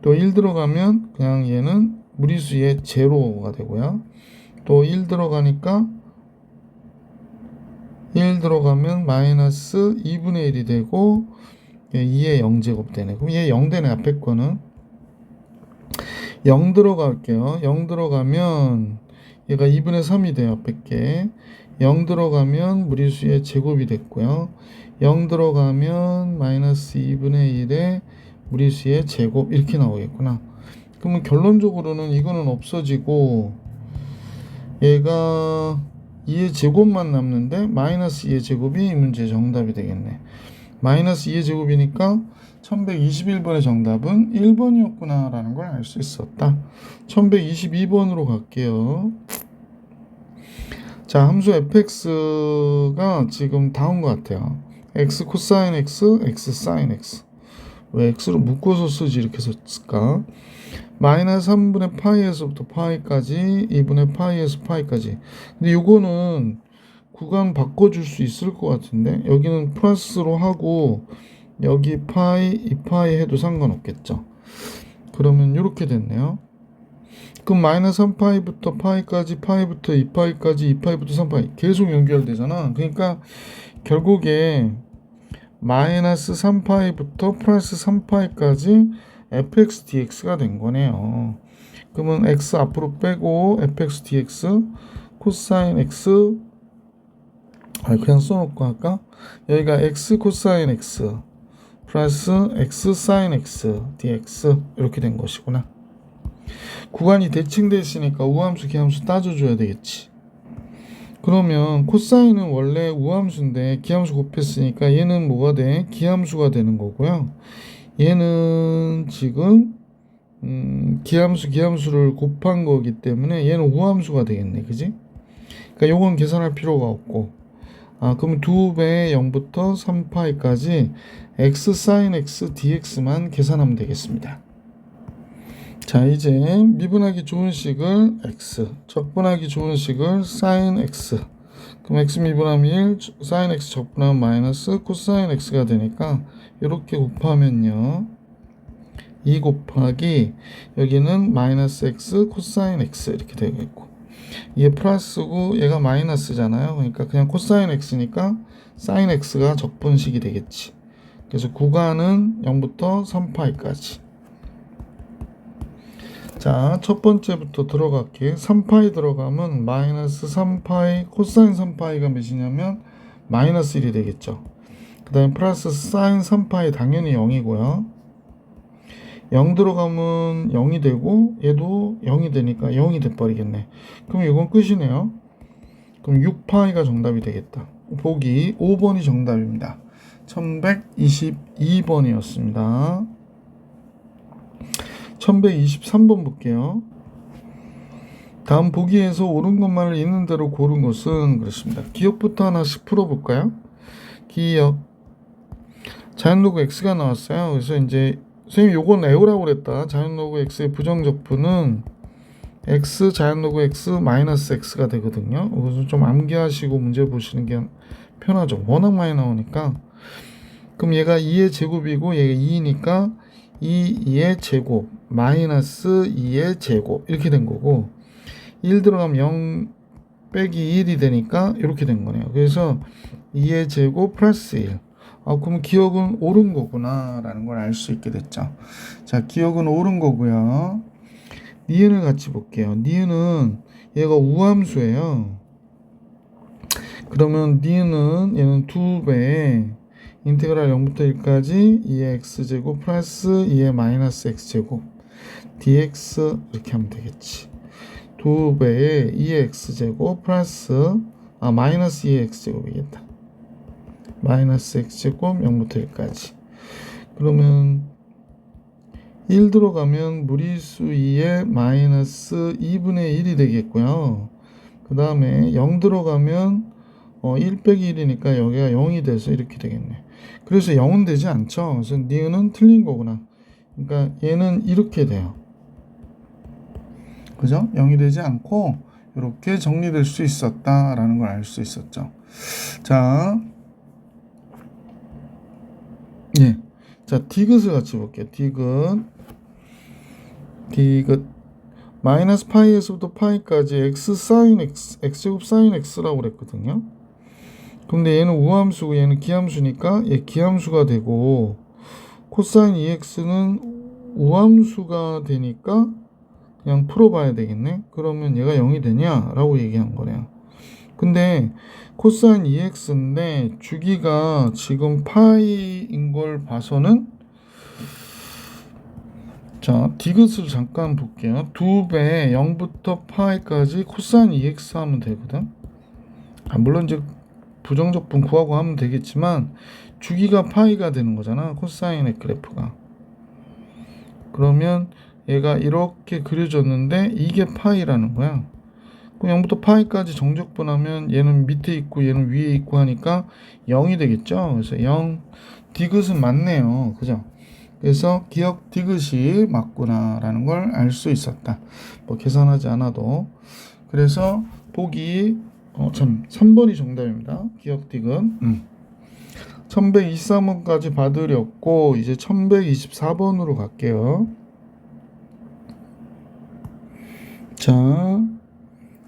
또 1 들어가면 그냥 얘는 무리수의 제로가 되고요. 또 1 들어가니까 1 들어가면 마이너스 2분의 1이 되고 2의 0제곱 되네. 그럼 얘 0 되네. 앞에 거는 0 들어갈게요. 0 들어가면 얘가 2분의 3이 돼요. 앞에 게 0 들어가면 무리수의 제곱이 됐고요. 0 들어가면 마이너스 2분의 1의 무리수의 제곱 이렇게 나오겠구나. 그러면 결론적으로는 이거는 없어지고 얘가 2의 제곱만 남는데 마이너스 2의 제곱이 이 문제의 정답이 되겠네. 마이너스 2의 제곱이니까 1121번의 정답은 1번이었구나 라는 걸 알 수 있었다. 1122번으로 갈게요. 자, 함수 fx가 지금 다운 것 같아요. x 코사인 x, x 사인 x. 왜 x로 묶어서 쓰지 이렇게 썼을까? 마이너스 3분의 파이에서부터 파이까지 2분의 파이에서 파이까지. 근데 요거는 구간 바꿔줄 수 있을 것 같은데 여기는 플러스로 하고 여기 파이, 이 파이 해도 상관없겠죠. 그러면 이렇게 됐네요. 그럼 마이너스 3파이부터 파이까지, 파이부터 2파이까지, 2파이부터 3파이 계속 연결되잖아. 그러니까 결국에 마이너스 3파이부터 플러스 3파이까지 fx dx가 된 거네요. 그러면 x 앞으로 빼고 fx dx 코사인 x 그냥 써놓고 할까? 여기가 x 코사인 x 플러스 x 사인 x dx 이렇게 된 것이구나. 구간이 대칭되어 있으니까 우함수 기함수 따져줘야 되겠지. 그러면 코사인은 원래 우함수인데 기함수 곱했으니까 얘는 뭐가 돼? 기함수가 되는 거고요. 얘는 지금 기함수를 곱한 거기 때문에 얘는 우함수가 되겠네. 그지? 그러니까 요건 계산할 필요가 없고 그러면 2배의 0부터 3파이까지 x sin x dx만 계산하면 되겠습니다. 자, 이제 미분하기 좋은 식을 x, 적분하기 좋은 식을 sin x. 그럼 x 미분하면 1, sin x 적분하면 마이너스 코사인 x가 되니까 이렇게 곱하면요. 2 곱하기 여기는 마이너스 x 코사인 x 이렇게 되겠고, 이게 플러스고 얘가 마이너스잖아요. 그러니까 그냥 코사인 x니까 sin x가 적분식이 되겠지. 그래서 구간은 0부터 3파이까지. 자, 첫 번째부터 들어갈게. 3파이 들어가면 마이너스 3파이 코사인 3파이가 몇이냐면 마이너스 1이 되겠죠. 그 다음에 플러스 사인 3파이 당연히 0이고요. 0 들어가면 0이 되고 얘도 0이 되니까 0이 돼버리겠네. 그럼 이건 끝이네요. 그럼 6파이가 정답이 되겠다. 보기 5번이 정답입니다. 1122번이었습니다. 1123번 볼게요. 다음 보기에서 옳은 것만을 있는 대로 고른 것은 그렇습니다. 기억부터 하나씩 풀어볼까요? 기억. 자연로그 x가 나왔어요. 그래서 이제 선생님 요건 에오라고 그랬다. 자연로그 x의 부정적분은 x 자연로그 x 마이너스 x가 되거든요. 그래서 좀 암기하시고 문제 보시는 게 편하죠. 워낙 많이 나오니까. 그럼 얘가 2의 제곱이고 얘가 2니까 2의 제곱 마이너스 2의 제곱 이렇게 된 거고, 1 들어가면 0 빼기 1이 되니까 이렇게 된 거네요. 그래서 2의 제곱 플러스 1. 그럼 기억은 옳은 거구나 라는 걸 알 수 있게 됐죠. 자, 기억은 옳은 거고요. 니은을 같이 볼게요. 니은은 얘가 우함수예요. 그러면 니은은 얘는 2배 인테그랄 0부터 1까지 2의 x제곱 플러스 2의 마이너스 x제곱 dx 이렇게 하면 되겠지. 2배의 2의 x제곱 플러스 마이너스 2의 x제곱이겠다. 마이너스 x제곱 0부터 1까지. 그러면 1 들어가면 무리수 2의 마이너스 2분의 1이 되겠고요. 그 다음에 0 들어가면 1 빼기 1이니까 여기가 0이 돼서 이렇게 되겠네. 그래서 0은 되지 않죠. 그래서 니은은 틀린 거구나. 그러니까 얘는 이렇게 돼요. 그죠? 0이 되지 않고 이렇게 정리될 수 있었다라는 걸 알 수 있었죠. 자, 예. 자, 디귿을 같이 볼게요. 디귿. 마이너스 파이에서부터 파이까지 x 사인 x, x제곱 사인 x라고 그랬거든요. 근데 얘는 우함수고 얘는 기함수니까 얘 기함수가 되고, 코사인 2x는 우함수가 되니까 그냥 풀어봐야 되겠네. 그러면 얘가 0이 되냐? 라고 얘기한 거네요. 근데 코사인 2x인데 주기가 지금 파이인 걸 봐서는, 자, 디귿을 잠깐 볼게요. 2배 0부터 파이까지 코사인 2x 하면 되거든. 물론 이제 부정적분 구하고 하면 되겠지만 주기가 파이가 되는 거잖아. 코사인의 그래프가. 그러면 얘가 이렇게 그려졌는데 이게 파이라는 거야. 그럼 0부터 파이까지 정적분하면 얘는 밑에 있고 얘는 위에 있고 하니까 0이 되겠죠. 그래서 0, 디귿은 맞네요. 그죠? 그래서 기억 디귿이 맞구나 라는 걸 알 수 있었다. 뭐 계산하지 않아도. 그래서 보기 3번이 정답입니다. 기억 디귿. 1123번까지 봐드렸고 이제 1124번으로 갈게요. 자,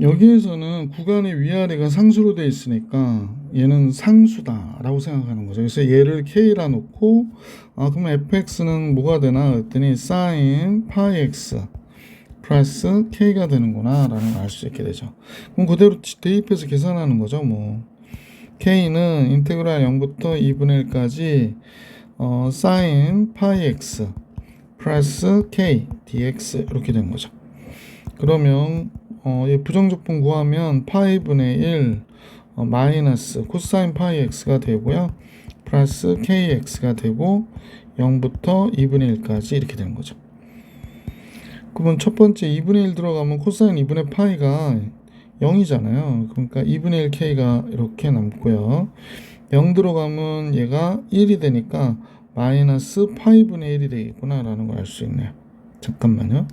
여기에서는 구간의 위아래가 상수로 되어 있으니까 얘는 상수다 라고 생각하는 거죠. 그래서 얘를 k라 놓고 그러면 fx는 뭐가 되나 그랬더니 sin 파이 x 플러스 k가 되는구나 라는 걸 알 수 있게 되죠. 그럼 그대로 대입해서 계산하는 거죠. 뭐 k는 인테그랄 0부터 2분의 1까지 sin 파이 x 플러스 k dx 이렇게 된 거죠. 그러면 부정적분 구하면 파이분의 1 마이너스 코사인 파이 x가 되고요. 플러스 kx가 되고 0부터 2분의 1까지 이렇게 되는 거죠. 그러면 첫 번째 2분의 1 들어가면 코사인 2분의 파이가 0이잖아요. 그러니까 2분의 1 k가 이렇게 남고요. 0 들어가면 얘가 1이 되니까 마이너스 파이분의 1이 되겠구나 라는 걸 알 수 있네요. 잠깐만요.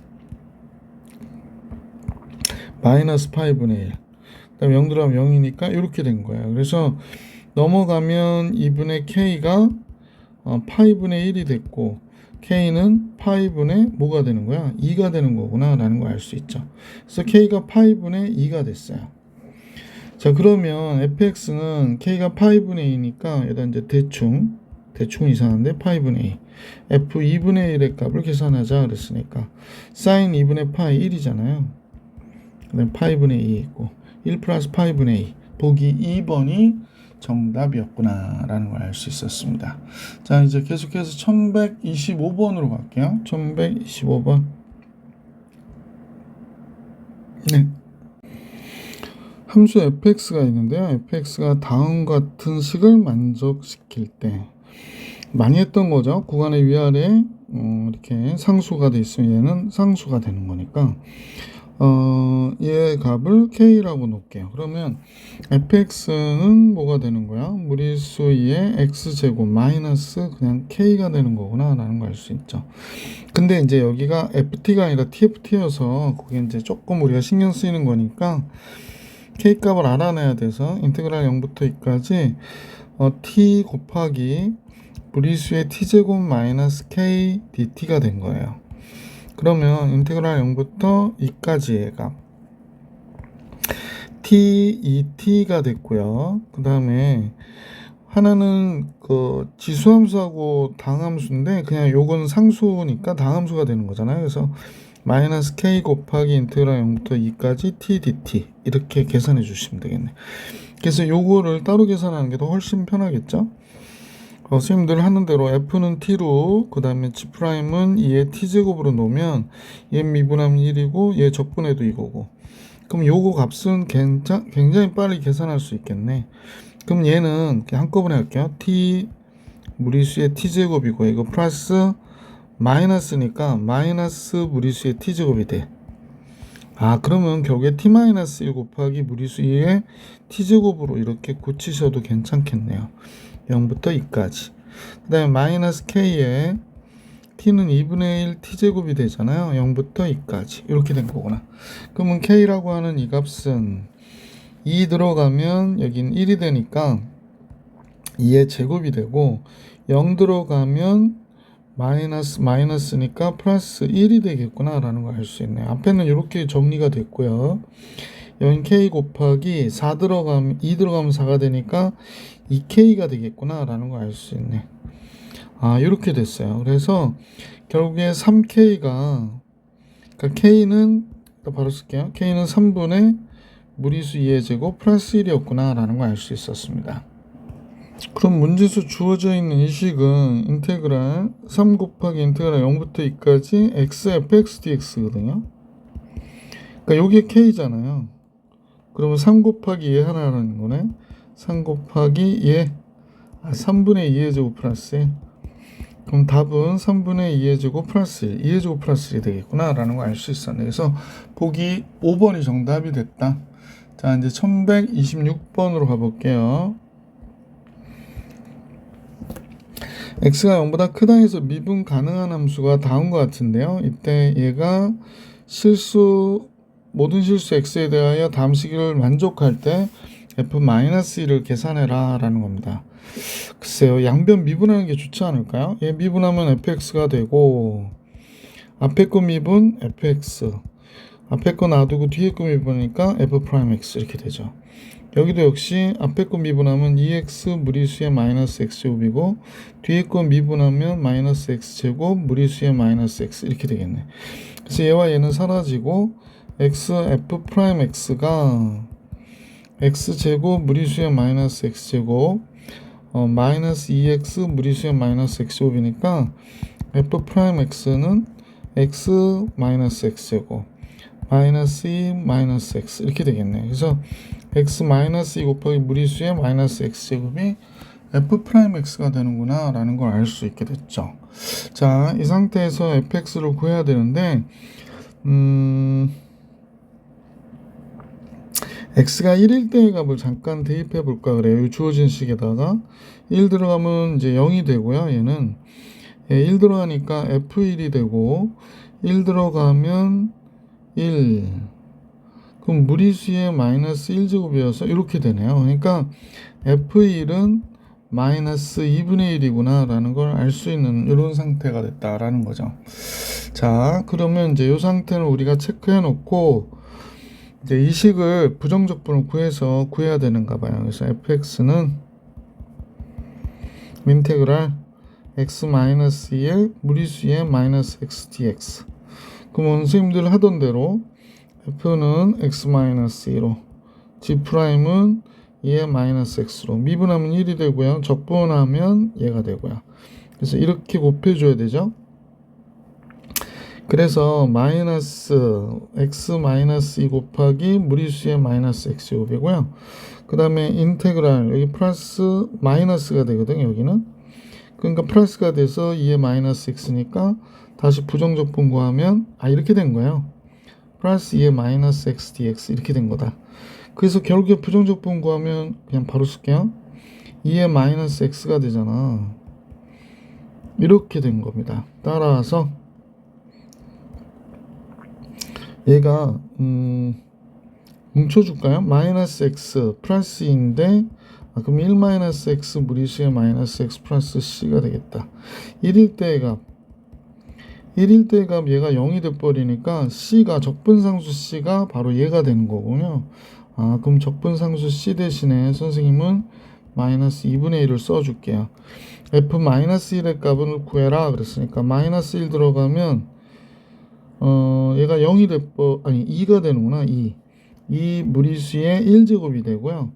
마이너스 파이분의 1. 그다음 0 들어가면 0이니까 이렇게 된 거예요. 그래서 넘어가면 2분의 k가 파이분의 1이 됐고 k는 파이분의 뭐가 되는 거야? 2가 되는 거구나 라는 걸 알 수 있죠. 그래서 k가 파이분의 2가 됐어요. 자, 그러면 fx는 k가 파이분의 2니까 여기다 이제 대충 이상한데 파이분의 2 f 2분의 1의 값을 계산하자 그랬으니까 사인 2분의 파이 1이잖아요. 그다음 파이분의 2 있고 1 플러스 파이분의 2 보기 2번이 정답이었구나 라는 걸 알 수 있었습니다. 자, 이제 계속해서 1125번으로 갈게요. 1125번. 네. 함수 fx가 있는데요. fx가 다음 같은 식을 만족시킬 때 많이 했던 거죠. 구간의 위아래 이렇게 상수가 돼 있으면 얘는 상수가 되는 거니까 얘 값을 k라고 놓을게요. 그러면 fx는 뭐가 되는 거야? 무리수 2의 x제곱 마이너스 그냥 k가 되는 거구나 라는 걸 알 수 있죠. 근데 이제 여기가 ft가 아니라 tft여서 그게 이제 조금 우리가 신경 쓰이는 거니까 k 값을 알아내야 돼서 인테그랄 0부터 2까지 t 곱하기 무리수의 t제곱 마이너스 k dt가 된 거예요. 그러면 인테그랄 0부터 2까지의 값 t2t가 됐고요. 그 다음에 하나는 그 지수함수하고 당함수인데 그냥 요건 상수니까 당함수가 되는 거잖아요. 그래서 마이너스 k 곱하기 인테그랄 0부터 2까지 t dt 이렇게 계산해 주시면 되겠네. 그래서 요거를 따로 계산하는 게 더 훨씬 편하겠죠. 선생님들 하는 대로 f는 t로 그 다음에 g'은 2의 t제곱으로 놓으면 얘 미분하면 1이고 얘 적분해도 이거고 그럼 요거 값은 굉장히 빨리 계산할 수 있겠네. 그럼 얘는 그냥 한꺼번에 할게요. t 무리수의 t제곱이고 이거 플러스 마이너스니까 마이너스 무리수의 t제곱이 돼. 그러면 결국에 t-1 곱하기 무리수 2의 t제곱으로 이렇게 고치셔도 괜찮겠네요. 0부터 2까지. 그 다음에 마이너스 k에 t는 2분의 1 t제곱이 되잖아요. 0부터 2까지. 이렇게 된 거구나. 그러면 k라고 하는 이 값은 2 들어가면 여긴 1이 되니까 2의 제곱이 되고 0 들어가면 마이너스니까 플러스 1이 되겠구나 라는 걸 알 수 있네요. 앞에는 이렇게 정리가 됐고요. 여긴 k 곱하기 2 들어가면 4가 되니까 2k가 되겠구나 라는 걸 알 수 있네. 이렇게 됐어요. 그래서 결국에 3k가 그러니까 k는 바로 쓸게요. k는 3분의 무리수 2의 제곱 플러스 1이었구나 라는 걸 알 수 있었습니다. 그럼 문제수 주어져 있는 이 식은 인테그랄 3 곱하기 인테그랄 0부터 2까지 x fx dx거든요. 그러니까 요게 k잖아요. 그러면 3 곱하기 2 하나라는 거네. 3 곱하기 2 3분의 2의 제곱 플러스 1. 그럼 답은 3분의 2의 제곱 플러스 1, 2의 제곱 플러스 1이 되겠구나 라는 걸 알 수 있었네. 그래서 보기 5번이 정답이 됐다. 자, 이제 1126번으로 가볼게요. x가 0보다 크다 해서 미분 가능한 함수가 다음과 같은데요. 이때 얘가 모든 실수 x에 대하여 다음 식을 만족할 때 f-1을 계산해라 라는 겁니다. 글쎄요, 양변 미분하는 게 좋지 않을까요? 얘 미분하면 fx가 되고 앞에 거 미분 fx 앞에 거 놔두고 뒤에 거 미분하니까 f'x 이렇게 되죠. 여기도 역시 앞에 거 미분하면 2x 무리수의 마이너스 x제곱이고 뒤에 거 미분하면 마이너스 x제곱 무리수의 마이너스 x 이렇게 되겠네. 그래서 얘와 얘는 사라지고 f'x가 x제곱 무리수의 마이너스 x제곱 마이너스 2x 무리수의 마이너스 x제곱이니까 f'x는 x 마이너스 x제곱 마이너스 2 마이너스 x 이렇게 되겠네. 그래서 x 마이너스 2 곱하기 무리수의 마이너스 x제곱이 f'x가 되는구나 라는 걸 알 수 있게 됐죠. 자, 이 상태에서 fx를 구해야 되는데 x가 1일 때의 값을 잠깐 대입해 볼까 그래요. 이 주어진 식에다가 1 들어가면 이제 0이 되고요. 얘는 1 들어가니까 f1이 되고 1 들어가면 1. 그럼 무리수의 마이너스 1제곱이어서 이렇게 되네요. 그러니까 f1은 마이너스 2분의 1이구나 라는 걸 알 수 있는 이런 상태가 됐다라는 거죠. 자, 그러면 이제 이 상태는 우리가 체크해 놓고 이제 이 식을 부정적분을 구해서 구해야 되는가 봐요. 그래서 fx는 인테그랄 x-2의 무리수의 마이너스 x dx. 그러면 선생님들 하던 대로 f는 x-2로 g'은 2의 마이너스 x로 미분하면 1이 되고요. 적분하면 얘가 되고요. 그래서 이렇게 곱해줘야 되죠. 그래서 마이너스 x 마이너스 2 곱하기 무리수의 마이너스 x 제곱이고요. 그 다음에 인테그랄 여기 플러스 마이너스가 되거든요. 여기는 그러니까 플러스가 돼서 2의 마이너스 x니까 다시 부정적분 구하면 이렇게 된 거예요. 플러스 2의 마이너스 x dx 이렇게 된 거다. 그래서 결국에 부정적분 구하면 그냥 바로 쓸게요. 2의 마이너스 x가 되잖아. 이렇게 된 겁니다. 따라서 얘가 뭉쳐줄까요? 마이너스 x 플러스 2인데 그럼 1 마이너스 x 무리수의 마이너스 x 플러스 c가 되겠다. 1일 때의 값 얘가 0이 돼버리니까 c가 적분상수 c가 바로 얘가 되는 거군요. 그럼 적분상수 c 대신에 선생님은 마이너스 2분의 1을 써줄게요. f 마이너스 1의 값을 구해라 그랬으니까 마이너스 1 들어가면 얘가 0이 아니 2가 되는구나. 2 무리수의 1제곱이 되고요.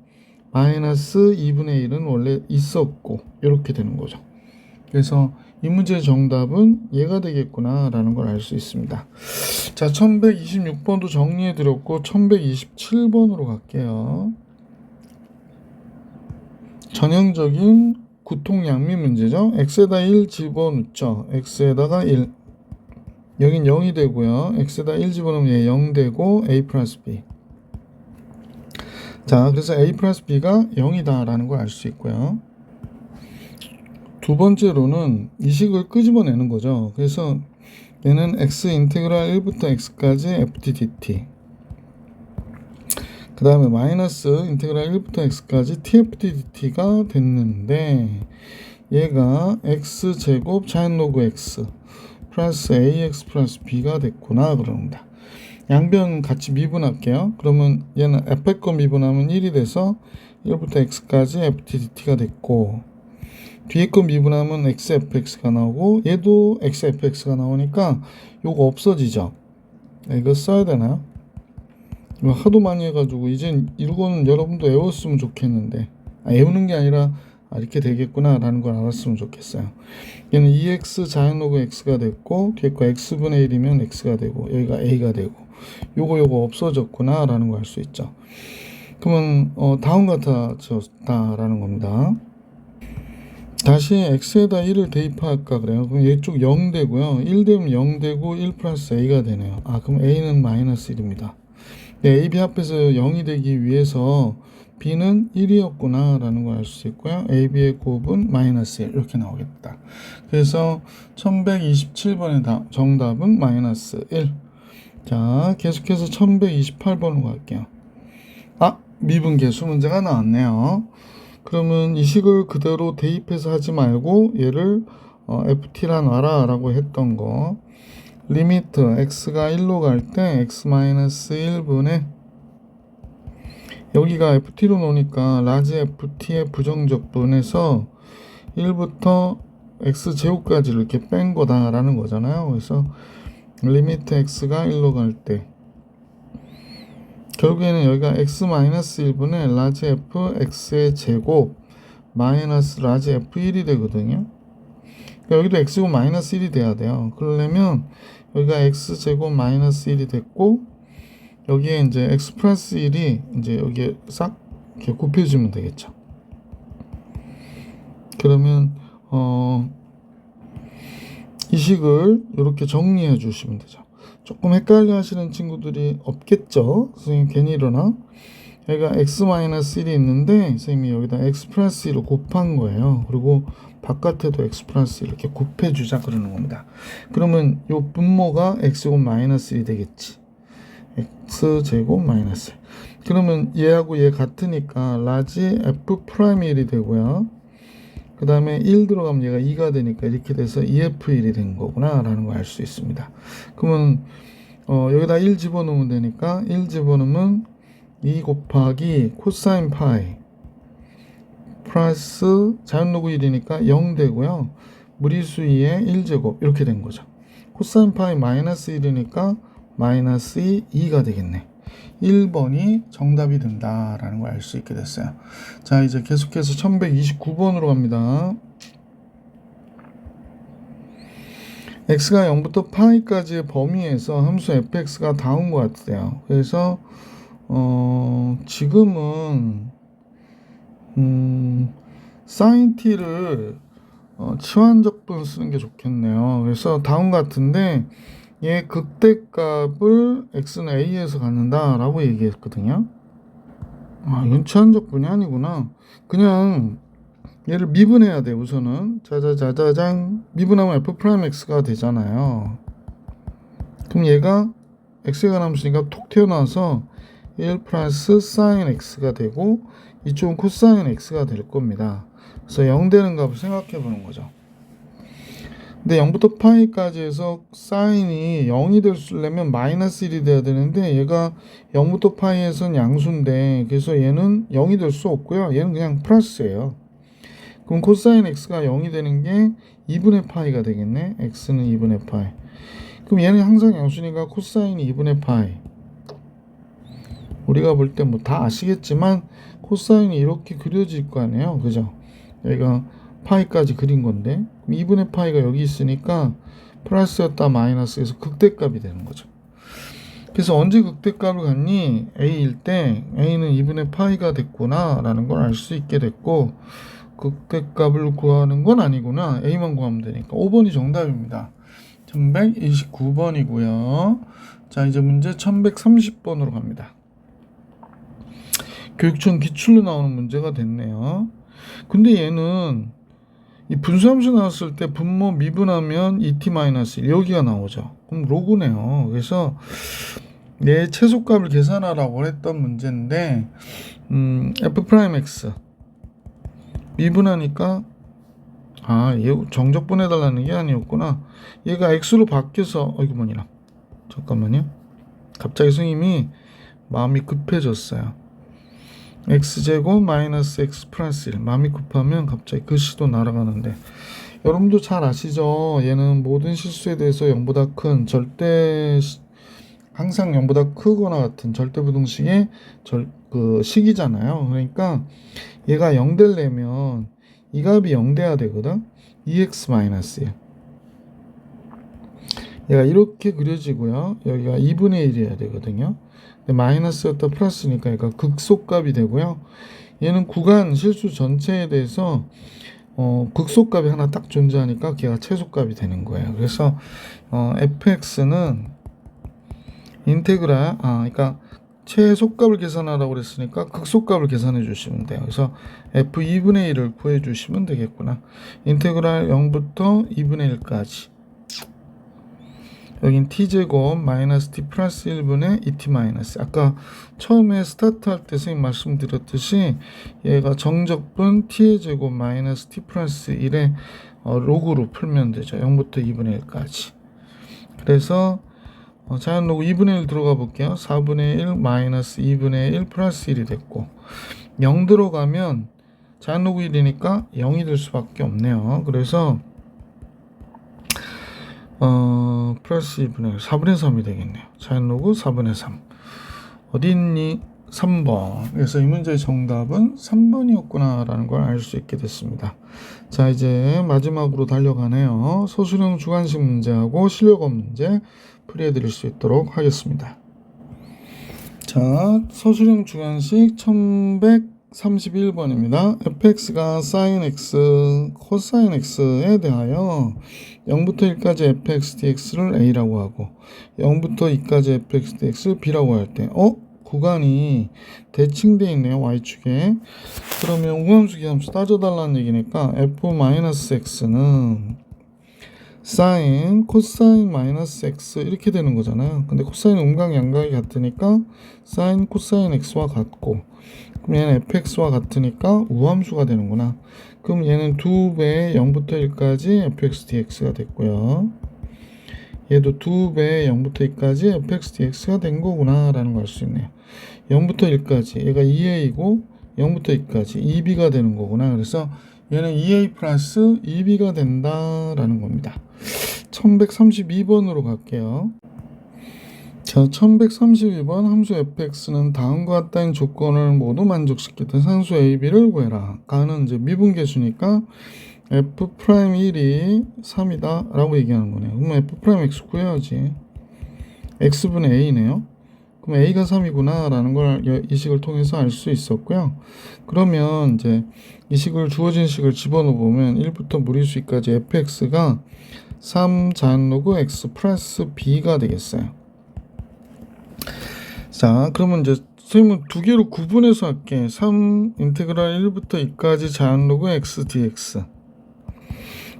마이너스 2분의 1은 원래 있었고 이렇게 되는 거죠. 그래서 이 문제의 정답은 얘가 되겠구나 라는 걸 알 수 있습니다. 자, 1126번도 정리해 드렸고 1127번으로 갈게요. 전형적인 구통양미 문제죠. x에다 1 집어넣죠. x에다가 1 여긴 0이 되고요. x에다 1 집어넣으면 얘 0 되고 a 플러스 b. 자, 그래서 a 플러스 b가 0이다 라는 걸 알 수 있고요. 두 번째로는 이 식을 끄집어내는 거죠. 그래서 얘는 x 인테그랄 1부터 x까지 ft dt. 그 다음에 마이너스 인테그랄 1부터 x까지 tft dt가 됐는데 얘가 x제곱 자연 로그 x 플러스 ax 플러스 b가 됐구나 그럽니다. 양변 같이 미분할게요. 그러면 얘는 f의 거 미분하면 1이 돼서 1부터 x까지 ft dt가 됐고 뒤에 거 미분하면 xfx가 나오고 얘도 xfx가 나오니까 요거 없어지죠. 이거 써야 되나요? 이거 하도 많이 해가지고 이젠 이거는 여러분도 외웠으면 좋겠는데 외우는 게 아니라 이렇게 되겠구나 라는 걸 알았으면 좋겠어요. 얘는 2x 자연 로그 x가 됐고 뒤에 거 x분의 1이면 x가 되고 여기가 a가 되고 요거 없어졌구나 라는 걸 알 수 있죠. 그러면 다음 같아졌다 라는 겁니다. 다시 x에다 1을 대입할까 그래요. 그럼 이쪽 0 되고요. 1 되면 0 되고 1 플러스 a가 되네요. 그럼 a는 마이너스 1입니다. a, b 합해서 0이 되기 위해서 b는 1이었구나 라는 걸 알 수 있고요. a, b의 곱은 마이너스 1 이렇게 나오겠다. 그래서 1127번의 정답은 마이너스 1. 자, 계속해서 1128번으로 갈게요. 미분계수 문제가 나왔네요. 그러면 이 식을 그대로 대입해서 하지 말고 얘를 ft라 놔라 라고 했던 거 리미트 x가 1로 갈 때 x-1분의 여기가 ft로 놓으니까 라지 ft의 부정적분에서 1부터 x제곱까지 이렇게 뺀 거다 라는 거잖아요. 그래서 리미트 x가 1로 갈 때 결국에는 여기가 x-1분의 라지 f x의 제곱 마이너스 라지 f1이 되거든요. 그러니까 여기도 x제곱 마이너스 1이 돼야 돼요. 그러려면 여기가 x제곱 마이너스 1이 됐고 여기에 이제 x 플러스 1이 이제 여기에 싹 이렇게 곱해주면 되겠죠. 그러면 이 식을 이렇게 정리해 주시면 되죠. 조금 헷갈려 하시는 친구들이 없겠죠. 선생님 괜히 이러나? 얘가 x-1이 있는데 선생님이 여기다 x 플러스 1을 곱한 거예요. 그리고 바깥에도 x 플러스 1 이렇게 곱해주자 그러는 겁니다. 그러면 요 분모가 x제곱 마이너스 1이 되겠지. x제곱 마이너스 1. 그러면 얘하고 얘 같으니까 라지 f 프라임 1이 되고요. 그 다음에 1 들어가면 얘가 2가 되니까 이렇게 돼서 EF1이 된 거구나 라는 걸 알 수 있습니다. 그러면 여기다 1 집어넣으면 되니까 1 집어넣으면 2 곱하기 코사인 파이 플러스 자연로그 1이니까 0 되고요. 무리수 2의 1제곱 이렇게 된 거죠. 코사인 파이 마이너스 1이니까 마이너스 2가 되겠네. 1번이 정답이 된다라는 걸 알 수 있게 됐어요. 자, 이제 계속해서 1129번으로 갑니다. x가 0부터 파이까지의 범위에서 함수 fx가 다운 것 같아요. 그래서 지금은 sin t를 치환적분 쓰는 게 좋겠네요. 그래서 다운 같은데 얘 극대값을 x는 a에서 갖는다 라고 얘기했거든요. 이건 치환적분이 아니구나. 그냥 얘를 미분해야 돼. 우선은 자자자자장 미분하면 f 프라임 x가 되잖아요. 그럼 얘가 x에 관한 함수니까 톡 튀어나와서 1 플러스 sin x가 되고 이쪽은 코사인 x가 될 겁니다. 그래서 0 되는 값을 생각해 보는 거죠. 근데 0부터 파이까지 해서 사인이 0이 되려면 마이너스 1이 돼야 되는데 얘가 0부터 파이에서는 양수인데 그래서 얘는 0이 될 수 없고요. 얘는 그냥 플러스예요. 그럼 코사인 x가 0이 되는 게 2분의 파이가 되겠네. x는 2분의 파이. 그럼 얘는 항상 양수니까 코사인이 2분의 파이. 우리가 볼 때 뭐 다 아시겠지만 코사인이 이렇게 그려질 거 아니에요. 그죠? 얘가 파이까지 그린 건데 2분의 파이가 여기 있으니까 플러스였다 마이너스에서 극대값이 되는 거죠. 그래서 언제 극대값을 갖니? a일 때 a는 2분의 파이가 됐구나 라는 걸 알 수 있게 됐고 극대값을 구하는 건 아니구나. a만 구하면 되니까 5번이 정답입니다. 1129번이고요. 자, 이제 문제 1130번으로 갑니다. 교육청 기출로 나오는 문제가 됐네요. 근데 얘는 이 분수함수 나왔을 때 분모 미분하면 2t-1 여기가 나오죠. 그럼 로그네요. 그래서 내 최소값을 계산하라고 했던 문제인데 f'(x) 미분하니까 얘 정적분 해달라는 게 아니었구나. 얘가 x로 바뀌어서 이거 뭐냐 잠깐만요. 갑자기 선생님이 마음이 급해졌어요. x제곱 마이너스 x 플러스 1 마음이 급하면 갑자기 글씨도 날아가는데 여러분도 잘 아시죠? 얘는 모든 실수에 대해서 0보다 큰 절대 항상 0보다 크거나 같은 절대부등식의 식이잖아요. 그러니까 얘가 0 되려면 이 값이 0 돼야 되거든. 2x 마이너스 1 얘가 이렇게 그려지고요. 여기가 2분의 1이어야 되거든요. 마이너스였다 플러스니까 얘가 극소값이 되고요. 얘는 구간 실수 전체에 대해서 극소값이 하나 딱 존재하니까 걔가 최소값이 되는 거예요. 그래서 fx는 인테그랄 그러니까 최소값을 계산하라고 그랬으니까 극소값을 계산해 주시면 돼요. 그래서 f 2분의 1을 구해 주시면 되겠구나. 인테그랄 0부터 2분의 1까지 여긴 t제곱 마이너스 t 플러스 1분의 2t 마이너스 아까 처음에 스타트 할 때 선생님 말씀드렸듯이 얘가 정적분 t의 제곱 마이너스 t 플러스 1의 로그로 풀면 되죠. 0부터 2분의 1까지. 그래서 자연로그 2분의 1 들어가 볼게요. 4분의 1 마이너스 2분의 1 플러스 1이 됐고 0 들어가면 자연로그 1이니까 0이 될 수밖에 없네요. 그래서 플러스 2분의 1 4분의 3이 되겠네요. 자연로그 4분의 3 어디 있니? 3번. 그래서 이 문제의 정답은 3번이었구나 라는 걸 알 수 있게 됐습니다. 자, 이제 마지막으로 달려가네요. 소수령 주관식 문제하고 실력업 문제 풀이해 드릴 수 있도록 하겠습니다. 자, 소수령 주관식 1131번입니다. fx가 sin x, cosine x에 대하여 0부터 1까지 fx dx를 a라고 하고 0부터 2까지 fx dx를 b라고 할 때 구간이 대칭되어 있네요. y축에. 그러면 우함수 기함수 따져달라는 얘기니까 f-x는 사인, 코사인 마이너스 x 이렇게 되는 거잖아요. 근데 코사인 음각 양각이 같으니까 사인, 코사인 x와 같고, 그럼 얘는 fx와 같으니까 우함수가 되는구나. 그럼 얘는 2배의 0부터 1까지 fx dx가 됐고요. 얘도 2배의 0부터 2까지 fx dx가 된 거구나 라는 걸 알 수 있네요. 0부터 1까지 얘가 2a이고 0부터 2까지 2b가 되는 거구나. 그래서 얘는 2a 플러스 2b가 된다라는 겁니다. 1132번으로 갈게요. 자, 1132번 함수 fx는 다음과 같다는 조건을 모두 만족시키던 상수 ab를 구해라. 가는 이제 미분계수니까 f'1이 3이다 라고 얘기하는 거네요. 그럼 f'x 구해야지. x분의 a네요. 그럼 a가 3이구나 라는 걸 이 식을 통해서 알 수 있었고요. 그러면 이제 이 식을 주어진 식을 집어넣어 보면 1부터 무리수까지 fx가 3 자연로그 x 플러스 b가 되겠어요. 자, 그러면 이제 선생님은 두 개로 구분해서 할게. 3 인테그랄 1부터 2까지 자연로그 x dx.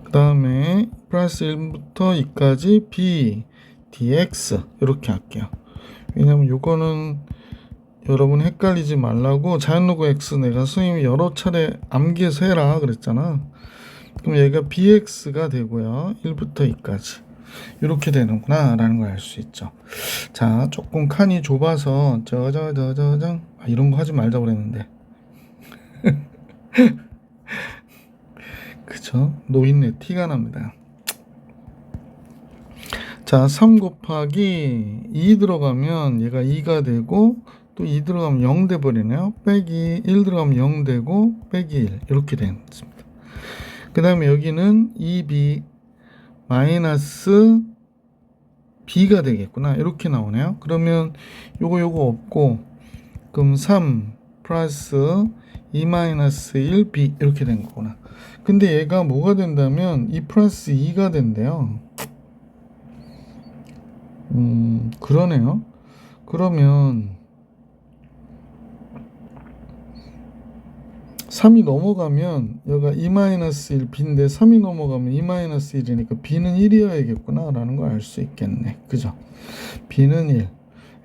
그 다음에 플러스 1부터 2까지 b dx 이렇게 할게요. 왜냐면 요거는 여러분 헷갈리지 말라고 자연로그 x 내가 선생님이 여러 차례 암기해서 해라 그랬잖아. 그럼 얘가 bx가 되고요. 1부터 2까지 이렇게 되는구나 라는 걸 알 수 있죠. 자, 조금 칸이 좁아서 저저저저저 이런 거 하지 말자 그랬는데 그쵸? 노인네 티가 납니다. 자, 3 곱하기 2 들어가면 얘가 2가 되고 또 2 들어가면 0 돼버리네요. 빼기 1 들어가면 0 되고 빼기 1 이렇게 되겠습니다. 그 다음에 여기는 2b 마이너스 b가 되겠구나. 이렇게 나오네요. 그러면 요거 없고 그럼 3 플러스 2 마이너스 1b 이렇게 된 거구나. 근데 얘가 뭐가 된다면 2 플러스 2가 된대요. 그러네요. 그러면 3이 넘어가면 여기가 2-1 b인데 3이 넘어가면 2-1이니까 b는 1이어야겠구나 라는 걸 알 수 있겠네. 그죠? b는 1,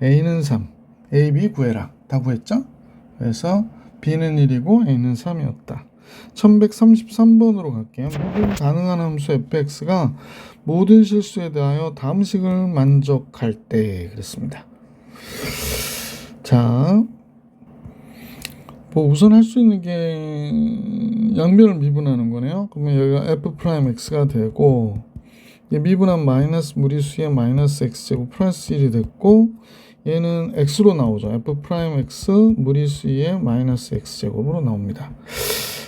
a는 3, a, b 구해라. 다 구했죠? 그래서 b는 1이고 a는 3이었다. 1133번으로 갈게요. 모든 가능한 함수 fx가 모든 실수에 대하여 다음 식을 만족할 때 그랬습니다. 자, 뭐 우선 할 수 있는 게 양변을 미분하는 거네요. 그러면 여기가 f'x가 되고 미분한 마이너스 무리수의 마이너스 x제곱 플러스 1이 됐고 얘는 x로 나오죠. f'x 무리수의 마이너스 x제곱으로 나옵니다.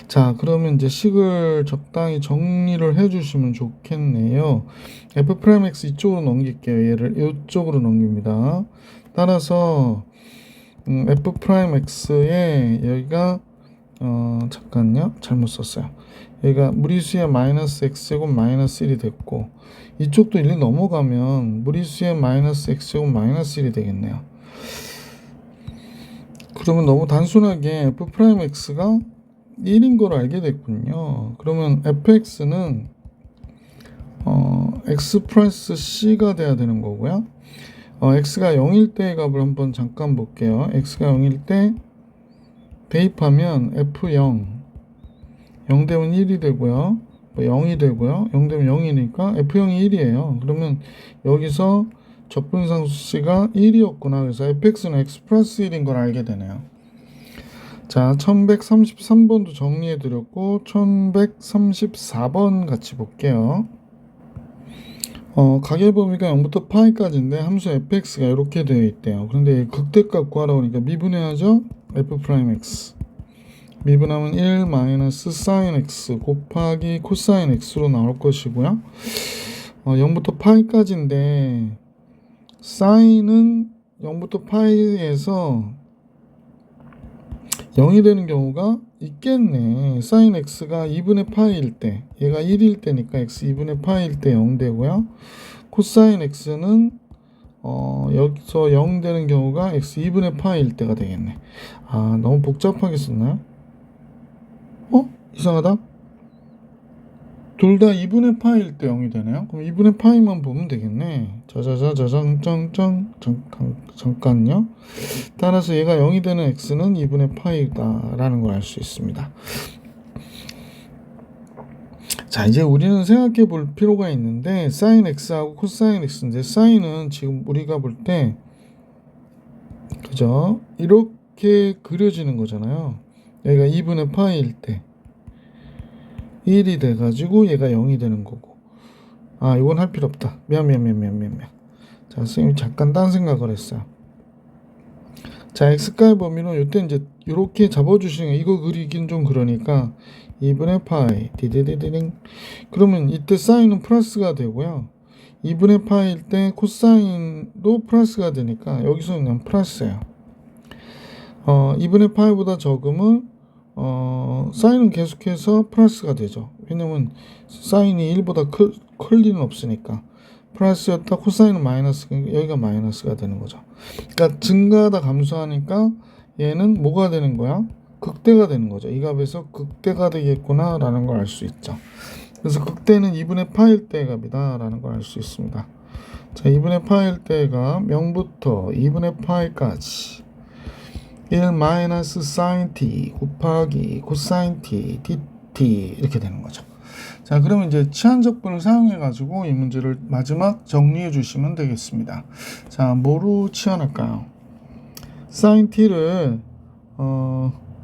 자, 그러면 이제 식을 적당히 정리를 해주시면 좋겠네요. f'x 이쪽으로 넘길게요. 얘를 이쪽으로 넘깁니다. 따라서 f'x에 여기가 잠깐요. 잘못 썼어요. 여기가 무리수의 마이너스 x제곱 마이너스 1이 됐고 이쪽도 1이 넘어가면 무리수의 마이너스 x제곱 마이너스 1이 되겠네요. 그러면 너무 단순하게 f'x가 1인 걸 알게 됐군요. 그러면 fx는 x 플러스 c가 돼야 되는 거고요. x가 0일 때의 값을 한번 잠깐 볼게요. x가 0일 때 대입하면 f0 0 되면 1이 되고요. 0이 되고요. 0 되면 0이니까 f0이 1이에요. 그러면 여기서 적분상수 c가 1이었구나. 그래서 fx는 x 플러스 1인 걸 알게 되네요. 자, 1133번도 정리해 드렸고 1134번 같이 볼게요. 가계 범위가 0부터 파이까지인데 함수 fx가 이렇게 되어 있대요. 그런데 극대값 구하라고 하니까 미분해야죠. f'x 미분하면 1 마이너스 사인 x 곱하기 코사인 x로 나올 것이고요. 0부터 파이까지인데 사인은 0부터 파이에서 0이 되는 경우가 있겠네. 사인 x가 2분의 파이일 때 얘가 1일 때니까 x 2분의 파이일 때 0 되고요. 코사인 x는 여기서 0 되는 경우가 x 2분의 파이일 때가 되겠네. 아, 너무 복잡하게 썼나요? 이상하다. 둘 다 2분의 파이일 때 0이 되네요. 그럼 2분의 파이만 보면 되겠네. 잠깐요. 따라서 얘가 0이 되는 x는 2분의 파이다라는 걸 알 수 있습니다. 자, 이제 우리는 생각해 볼 필요가 있는데 sin x하고 cosine x인데 sin은 지금 우리가 볼 때 그죠? 이렇게 그려지는 거잖아요. 얘가 2분의 파이일 때 1이 돼가지고 얘가 0이 되는 거고. 아, 이건 할 필요 없다. 미안. 자, 선생님이 잠깐 딴 생각을 했어요. 자, x가의 범위는 이때 이제 이렇게 잡아주시는 거. 이거 그리긴 좀 그러니까 2분의 파이 디디디딩. 그러면 이때 사인은 플러스가 되고요. 2분의 파이일 때 코사인도 플러스가 되니까 여기서 그냥 플러스예요. 2분의 파이보다 적으면 사인은 계속해서 플러스가 되죠. 왜냐면 사인이 1보다 클 리는 없으니까. 플러스였다 코사인은 마이너스, 여기가 마이너스가 되는 거죠. 그러니까 증가하다 감소하니까 얘는 뭐가 되는 거야? 극대가 되는 거죠. 이 값에서 극대가 되겠구나 라는 걸 알 수 있죠. 그래서 극대는 2분의 파일 때의 값이다 라는 걸 알 수 있습니다. 자, 2분의 파일 때의 값 0부터 2분의 파이까지 1 마이너스 sin t 곱하기 코사인 t dt 이렇게 되는 거죠. 자, 그러면 이제 치환적분을 사용해 가지고 이 문제를 마지막 정리해 주시면 되겠습니다. 자, 뭐로 치환할까요? sin t를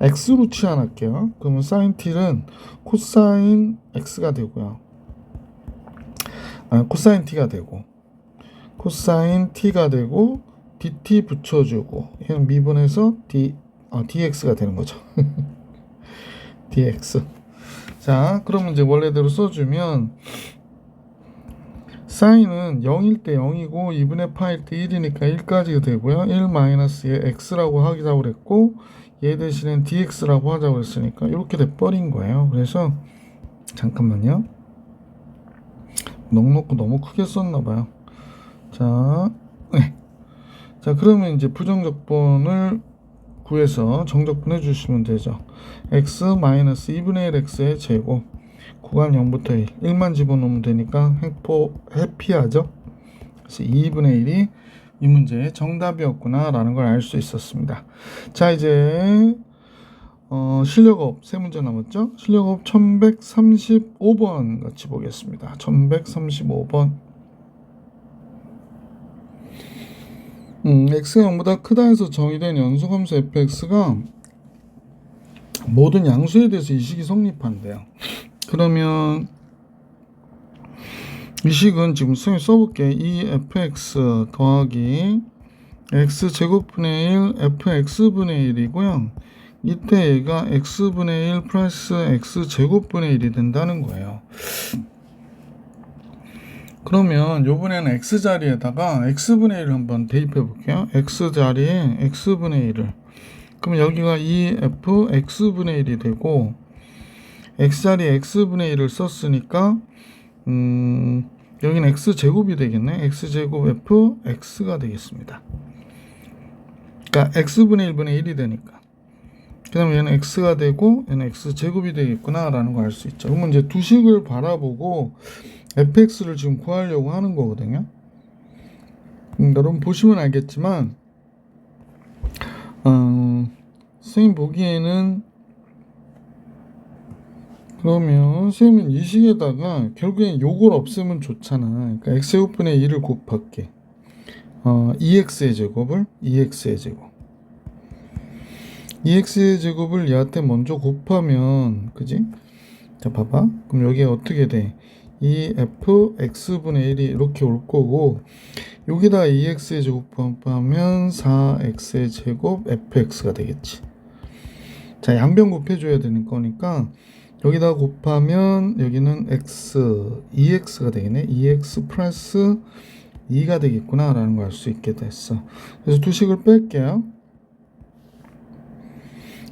x로 치환할게요. 그러면 sin t는 코사인 x가 되고요. 코사인 t가 되고 코사인 t가 되고 dt 붙여주고 얘는 미분해서 dx가 되는 거죠. dx. 자, 그러면 이제 원래대로 써주면 사인은 0일 때 0이고 2분의 파일 때 1이니까 1까지 되고요. 1 마이너스에 x라고 하자고 그랬고 얘 대신엔 dx라고 하자고 그랬으니까 이렇게 돼버린 거예요. 그래서 잠깐만요. 넉넉고 너무 크게 썼나봐요. 자, 네. 자, 그러면 이제 부정적분을 구해서 정적분 해주시면 되죠. x 마이너스 2분의 1 x의 제곱 구간 0부터 1 1만 집어넣으면 되니까 해피하죠. 그래서 2분의 1이 이 문제의 정답이었구나 라는 걸 알 수 있었습니다. 자, 이제 실력업 세 문제 남았죠. 실력업 1135번 같이 보겠습니다. 1135번. x가 0보다 크다 해서 정의된 연소함수 fx가 모든 양수에 대해서 이 식이 성립한대요. 그러면 이 식은 지금 선생님이 써볼게. 이 fx 더하기 x제곱분의 1 fx분의 1이고요. 이때 얘가 x분의 1 플러스 x제곱분의 1이 된다는 거예요. 그러면 요번에는 x자리에다가 x분의 1을 한번 대입해 볼게요. x자리에 x분의 1을. 그럼 여기가 2f x분의 1이 되고 x자리에 x분의 1을 썼으니까 여기는 x제곱이 되겠네. x제곱 f x가 되겠습니다. 그러니까 x분의 1분의 1이 되니까. 그 다음에 얘는 x가 되고 얘는 x제곱이 되겠구나 라는 걸 알 수 있죠. 그러면 이제 두 식을 바라보고 fx를 지금 구하려고 하는 거거든요. 여러분 보시면 알겠지만 선생님 보기에는 그러면 선생님은 이 식에다가 결국엔 요걸 없애면 좋잖아. 그러니까 x제곱분의 1을 곱할게. 2x의 제곱을 2x의 제곱 2x의 제곱을 얘한테 먼저 곱하면 그지? 자, 봐봐. 그럼 여기에 어떻게 돼? 2f x분의 1이 이렇게 올 거고 여기다 2x의 제곱 곱하면 4x의 제곱 fx가 되겠지. 자, 양변 곱해줘야 되는 거니까 여기다 곱하면 여기는 x 2x가 되겠네. 2x 플러스 2가 되겠구나 라는 걸 알 수 있게 됐어. 그래서 두 식을 뺄게요.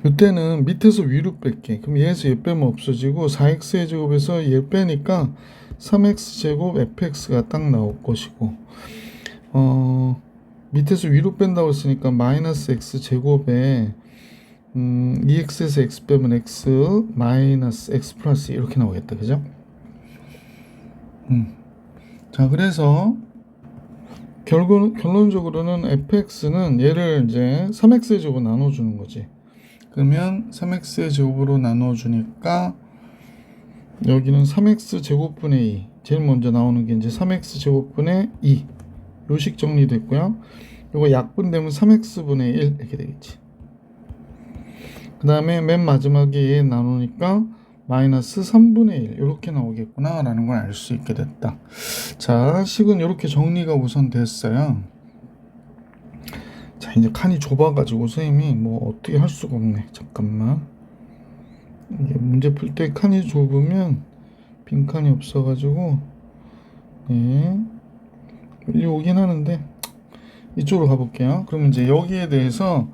이때는 밑에서 위로 뺄게. 그럼 얘에서 얘 빼면 없어지고 4x의 제곱에서 얘 빼니까 3x제곱 fx가 딱 나올 것이고 밑에서 위로 뺀다고 했으니까 마이너스 x 제곱에 2x에서 x 빼면 x 마이너스 x 플러스 이렇게 나오겠다. 그죠? 자, 그래서 결론적으로는 fx는 얘를 이제 3x의 제곱으로 나눠주는 거지. 그러면 3x의 제곱으로 나눠주니까 여기는 3x 제곱분의 2 제일 먼저 나오는 게 이제 3x 제곱분의 2 요식 정리됐고요. 이거 약분되면 3x분의 1 이렇게 되겠지. 그 다음에 맨 마지막에 얘 나누니까 마이너스 3분의 1 이렇게 나오겠구나 라는 걸 알 수 있게 됐다. 자, 식은 이렇게 정리가 우선 됐어요. 자, 이제 칸이 좁아가지고 선생님이 뭐 어떻게 할 수가 없네. 잠깐만. 이게 문제 풀 때 칸이 좁으면 빈칸이 없어가지고 네, 여기 오긴 하는데 이쪽으로 가볼게요. 그럼 이제 여기에 대해서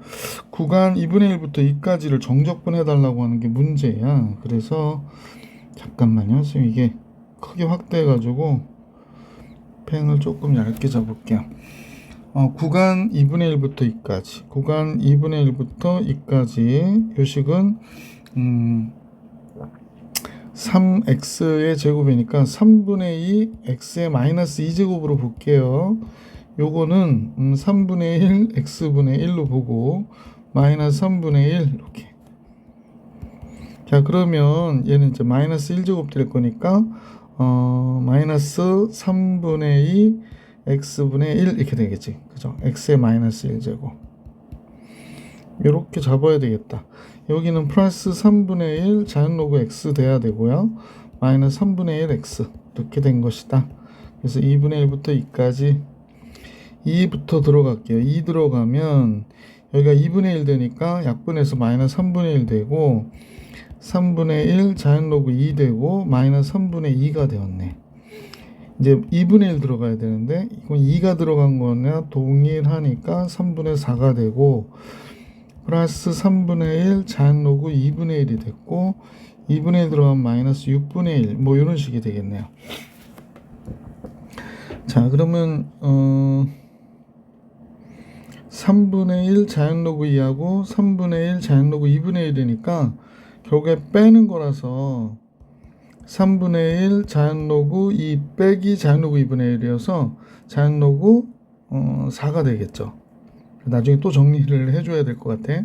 구간 2분의 1부터 2까지를 정적분 해달라고 하는 게 문제야. 그래서 잠깐만요. 선생님 이게 크게 확대해가지고 펜을 조금 얇게 잡을게요. 구간 2분의 1부터 2까지 구간 2분의 1부터 2까지 요식은 3x의 제곱이니까 3분의 2 x의 마이너스 2제곱으로 볼게요. 요거는 3분의 1 x분의 1로 보고 마이너스 3분의 1 이렇게. 자, 그러면 얘는 이제 마이너스 1제곱 될 거니까 마이너스 3분의 2 x분의 1 이렇게 되겠지. 그죠? x의 마이너스 1제곱 이렇게 잡아야 되겠다. 여기는 플러스 3분의 1 자연 로그 x 돼야 되고요. 마이너스 3분의 1 x 이렇게 된 것이다. 그래서 2분의 1부터 2까지 2부터 들어갈게요. 2 들어가면 여기가 2분의 1 되니까 약분해서 마이너스 3분의 1 되고 3분의 1 자연 로그 2 되고 마이너스 3분의 2가 되었네. 이제 2분의 1 들어가야 되는데 이건 2가 들어간 거나 동일하니까 3분의 4가 되고 플러스 3분의 1 자연 로그 2분의 1이 됐고 2분의 1 들어가면 마이너스 6분의 1 뭐 이런 식이 되겠네요. 자, 그러면 3분의 1 자연 로그 2하고 3분의 1 자연 로그 2분의 1이니까 결국에 빼는 거라서 3분의 1 자연 로그 2 빼기 자연 로그 2분의 1이어서 자연 로그 4가 되겠죠. 나중에 또 정리를 해줘야 될 것 같아.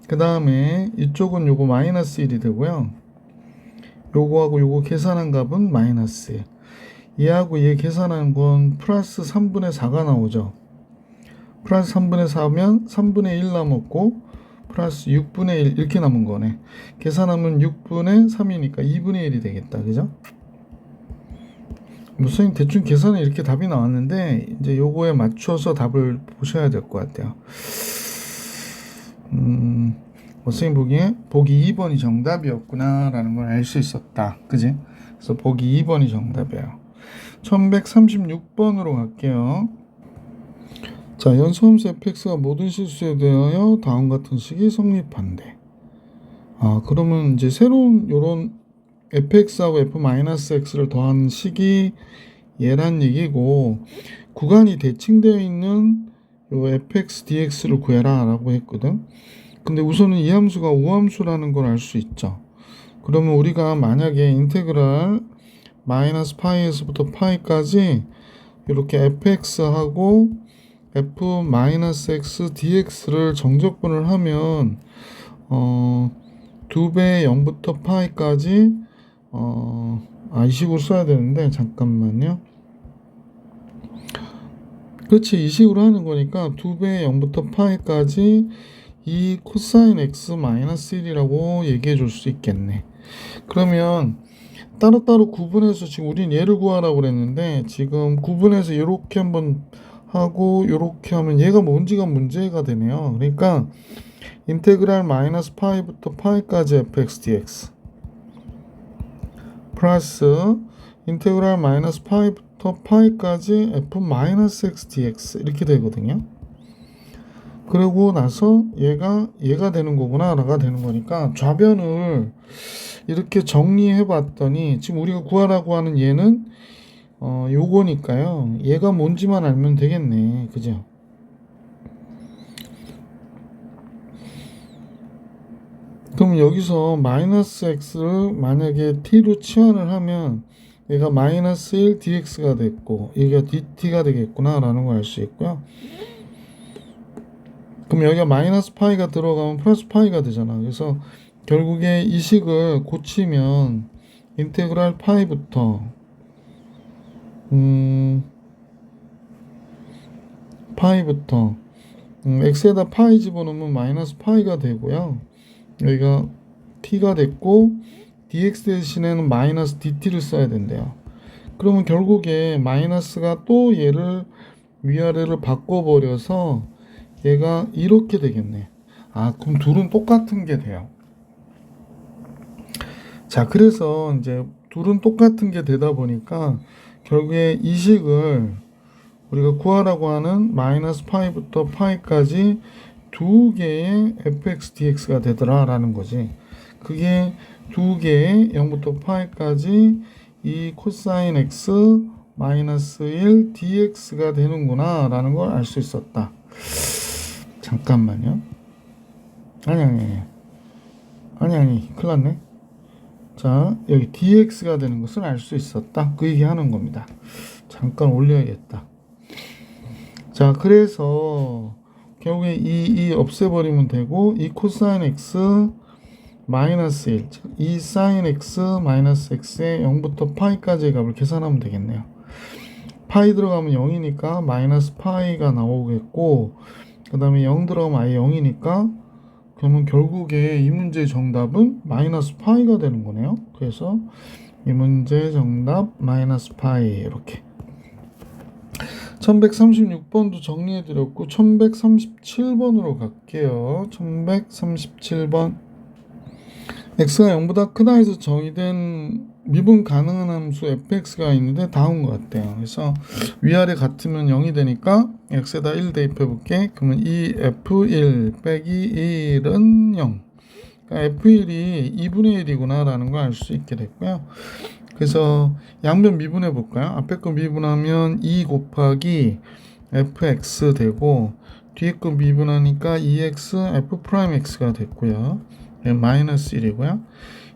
그 다음에 이쪽은 요거 마이너스 1이 되고요. 요거하고 요거 계산한 값은 마이너스 1. 얘하고 얘 계산한 건 플러스 3분의 4가 나오죠. 플러스 3분의 4면 3분의 1 남았고 플러스 6분의 1 이렇게 남은 거네. 계산하면 6분의 3이니까 2분의 1이 되겠다. 그죠? 선생님 대충 계산은 이렇게 답이 나왔는데 이제 요거에 맞춰서 답을 보셔야 될 것 같아요. 선생님 보기에 보기 2번이 정답이었구나 라는 걸 알 수 있었다. 그지? 그래서 보기 2번이 정답이에요. 1136번으로 갈게요. 자, 연소함수 fx가 모든 실수에 대하여 다음 같은 식이 성립한대. 그러면 이제 새로운 요런 fx하고 f-x를 더한 식이 얘란 얘기고 구간이 대칭되어 있는 요 fx dx를 구해라 라고 했거든. 근데 우선은 이 함수가 우함수라는 걸 알 수 있죠. 그러면 우리가 만약에 인테그랄 마이너스 파이에서부터 파이까지 이렇게 fx하고 f-x dx를 정적분을 하면 2배 0부터 파이까지 이 식으로 써야 되는데 잠깐만요. 그렇지, 이 식으로 하는 거니까 2배 0부터 파이까지 이 코사인 x 마이너스 1이라고 얘기해 줄 수 있겠네. 그러면 따로따로 구분해서 지금 우린 얘를 구하라고 그랬는데 지금 구분해서 이렇게 한번 하고 이렇게 하면 얘가 뭔지가 문제가 되네요. 그러니까 인테그랄 마이너스 파이부터 파이까지 fx dx 플러스 인테그랄 마이너스 파이부터 파이까지 f 마이너스 x dx 이렇게 되거든요. 그러고 나서 얘가 되는 거구나 라가 되는 거니까 좌변을 이렇게 정리해 봤더니 지금 우리가 구하라고 하는 얘는 요거니까요. 얘가 뭔지만 알면 되겠네. 그죠? 그럼 여기서 마이너스 x를 만약에 t로 치환을 하면 얘가 마이너스 1 dx가 됐고 얘가 dt가 되겠구나 라는 걸 알 수 있고요. 그럼 여기가 마이너스 파이가 들어가면 플러스 파이가 되잖아. 그래서 결국에 이 식을 고치면 인테그랄 파이부터 파이부터 x에다 파이 집어넣으면 마이너스 파이가 되고요. 여기가 t가 됐고 dx 대신에는 마이너스 dt를 써야 된대요. 그러면 결국에 마이너스가 또 얘를 위아래를 바꿔버려서 얘가 이렇게 되겠네. 아, 그럼 둘은 똑같은 게 돼요. 자, 그래서 이제 둘은 똑같은 게 되다 보니까 결국에 이 식을 우리가 구하라고 하는 마이너스 파이부터 파이까지 두 개의 fx dx가 되더라 라는 거지. 그게 두 개의 0부터 파이까지 이 코사인 x 마이너스 1 dx가 되는구나 라는 걸 알 수 있었다. 잠깐만요. 아니 큰일 났네. 자, 여기 dx가 되는 것을 알 수 있었다. 그 얘기 하는 겁니다. 잠깐 올려야겠다. 자, 그래서 결국에 이 없애버리면 되고 이 코사인 x 마이너스 1, 이 사인 x 마이너스 x의 0부터 파이까지의 값을 계산하면 되겠네요. 파이 들어가면 0이니까 마이너스 파이가 나오겠고 그 다음에 0 들어가면 아예 0이니까 그러면 결국에 이 문제의 정답은 마이너스 파이가 되는 거네요. 그래서 이 문제 정답 마이너스 파이. 이렇게 1136번도 정리해드렸고 1137번으로 갈게요. 1137번 x가 0보다 크다 해서 정의된 미분 가능한 함수 fx가 있는데 다음과 같아요. 그래서 위아래 같으면 0이 되니까 x에다 1 대입해 볼게. 그러면 이 f1 빼기 1은 0. 그러니까 f1이 2분의 1이구나 라는 걸 알 수 있게 됐고요. 그래서 양변 미분해 볼까요? 앞에 거 미분하면 2 곱하기 fx 되고 뒤에 거 미분하니까 2x f'x가 됐고요. 마이너스 1이고요.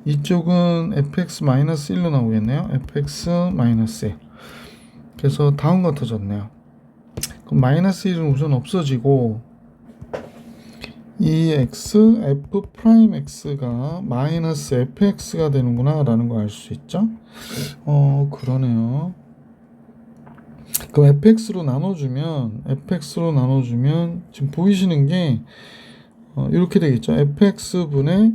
이쪽은 fx 마이너스 1로 나오겠네요. fx 마이너스 1. 그래서 다음과 같아졌네요. 그럼 마이너스 1은 우선 없어지고 이 x f'x가 마이너스 fx가 되는구나 라는 걸 알 수 있죠. 그러네요. 그럼 fx로 나눠주면 지금 보이시는 게 이렇게 되겠죠. fx분의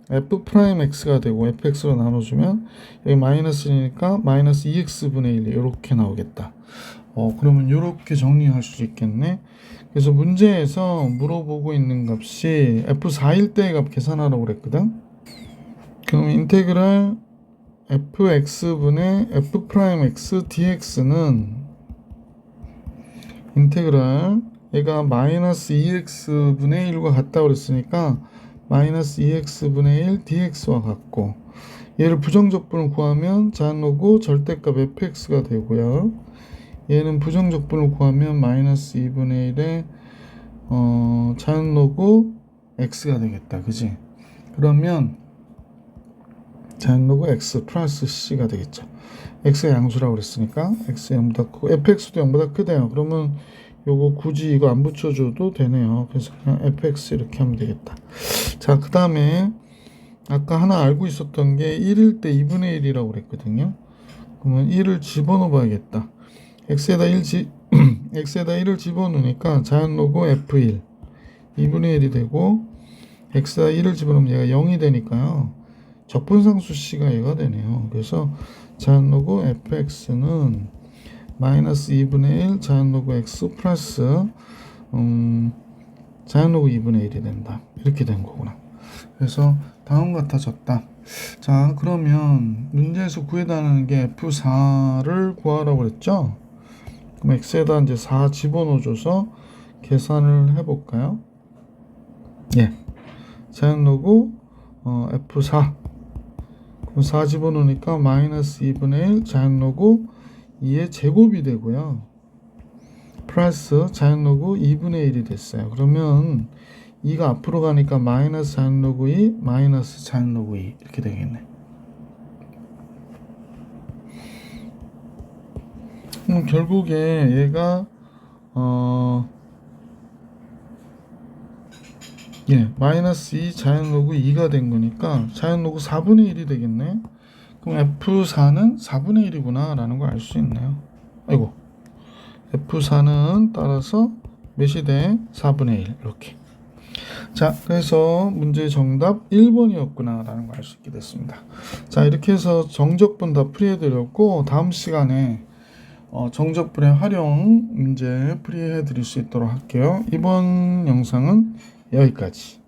f'x가 되고 fx로 나눠주면 여기 마이너스 1이니까 마이너스 2x분의 1 이렇게 나오겠다. 그러면 이렇게 정리할 수 있겠네. 그래서 문제에서 물어보고 있는 값이 f4일 때의 값 계산하라고 그랬거든. 그럼 인테그랄 fx분의 f'x dx는 인테그랄 얘가 마이너스 2x분의 1과 같다고 그랬으니까 마이너스 2x분의 1 dx와 같고 얘를 부정적분을 구하면 자연로그 절대값 fx가 되고요. 얘는 부정적분을 구하면 마이너스 2분의 1의 자연로그 x가 되겠다. 그지? 그러면 자연로그 x 플러스 c가 되겠죠. x가 양수라고 그랬으니까 x 0보다 크고 fx도 0보다 크대요. 그러면 요거 굳이 이거 안 붙여줘도 되네요. 그래서 그냥 fx 이렇게 하면 되겠다. 자, 그 다음에 아까 하나 알고 있었던 게 1일 때 2분의 1이라고 그랬거든요. 그러면 1을 집어넣어 봐야겠다. x에다 1을 집어넣으니까 자연로그 f1 2분의 1이 되고 x에다 1을 집어넣으면 얘가 0이 되니까요. 적분상수 c가 얘가 되네요. 그래서 자연로그 fx는 마이너스 2분의 1 자연로그 x 플러스 자연로그 2분의 1이 된다. 이렇게 된 거구나. 그래서 다음 같아졌다. 자, 그러면 문제에서 구해달라는 게 f4를 구하라고 그랬죠. 그럼 x에다 이제 4 집어넣어줘서 계산을 해볼까요? 예. 자연로그 f4 그럼 4 집어넣으니까 마이너스 2분의 1 자연로그 2의 제곱이 되고요. 플러스 자연 로그 2분의 1이 됐어요. 그러면 2가 앞으로 가니까 마이너스 자연 로그 2 마이너스 자연 로그 2 이렇게 되겠네. 결국에 얘가 마이너스 2 자연 로그 2가 된 거니까 자연 로그 4분의 1이 되겠네. 그럼 F4는 4분의 1이구나 라는 걸 알 수 있네요. 아이고, F4는 따라서 몇이 돼? 4분의 1 이렇게. 자, 그래서 문제의 정답 1번이었구나 라는 걸 알 수 있게 됐습니다. 자, 이렇게 해서 정적분 다 풀이해 드렸고, 다음 시간에 정적분의 활용 문제 풀이해 드릴 수 있도록 할게요. 이번 영상은 여기까지.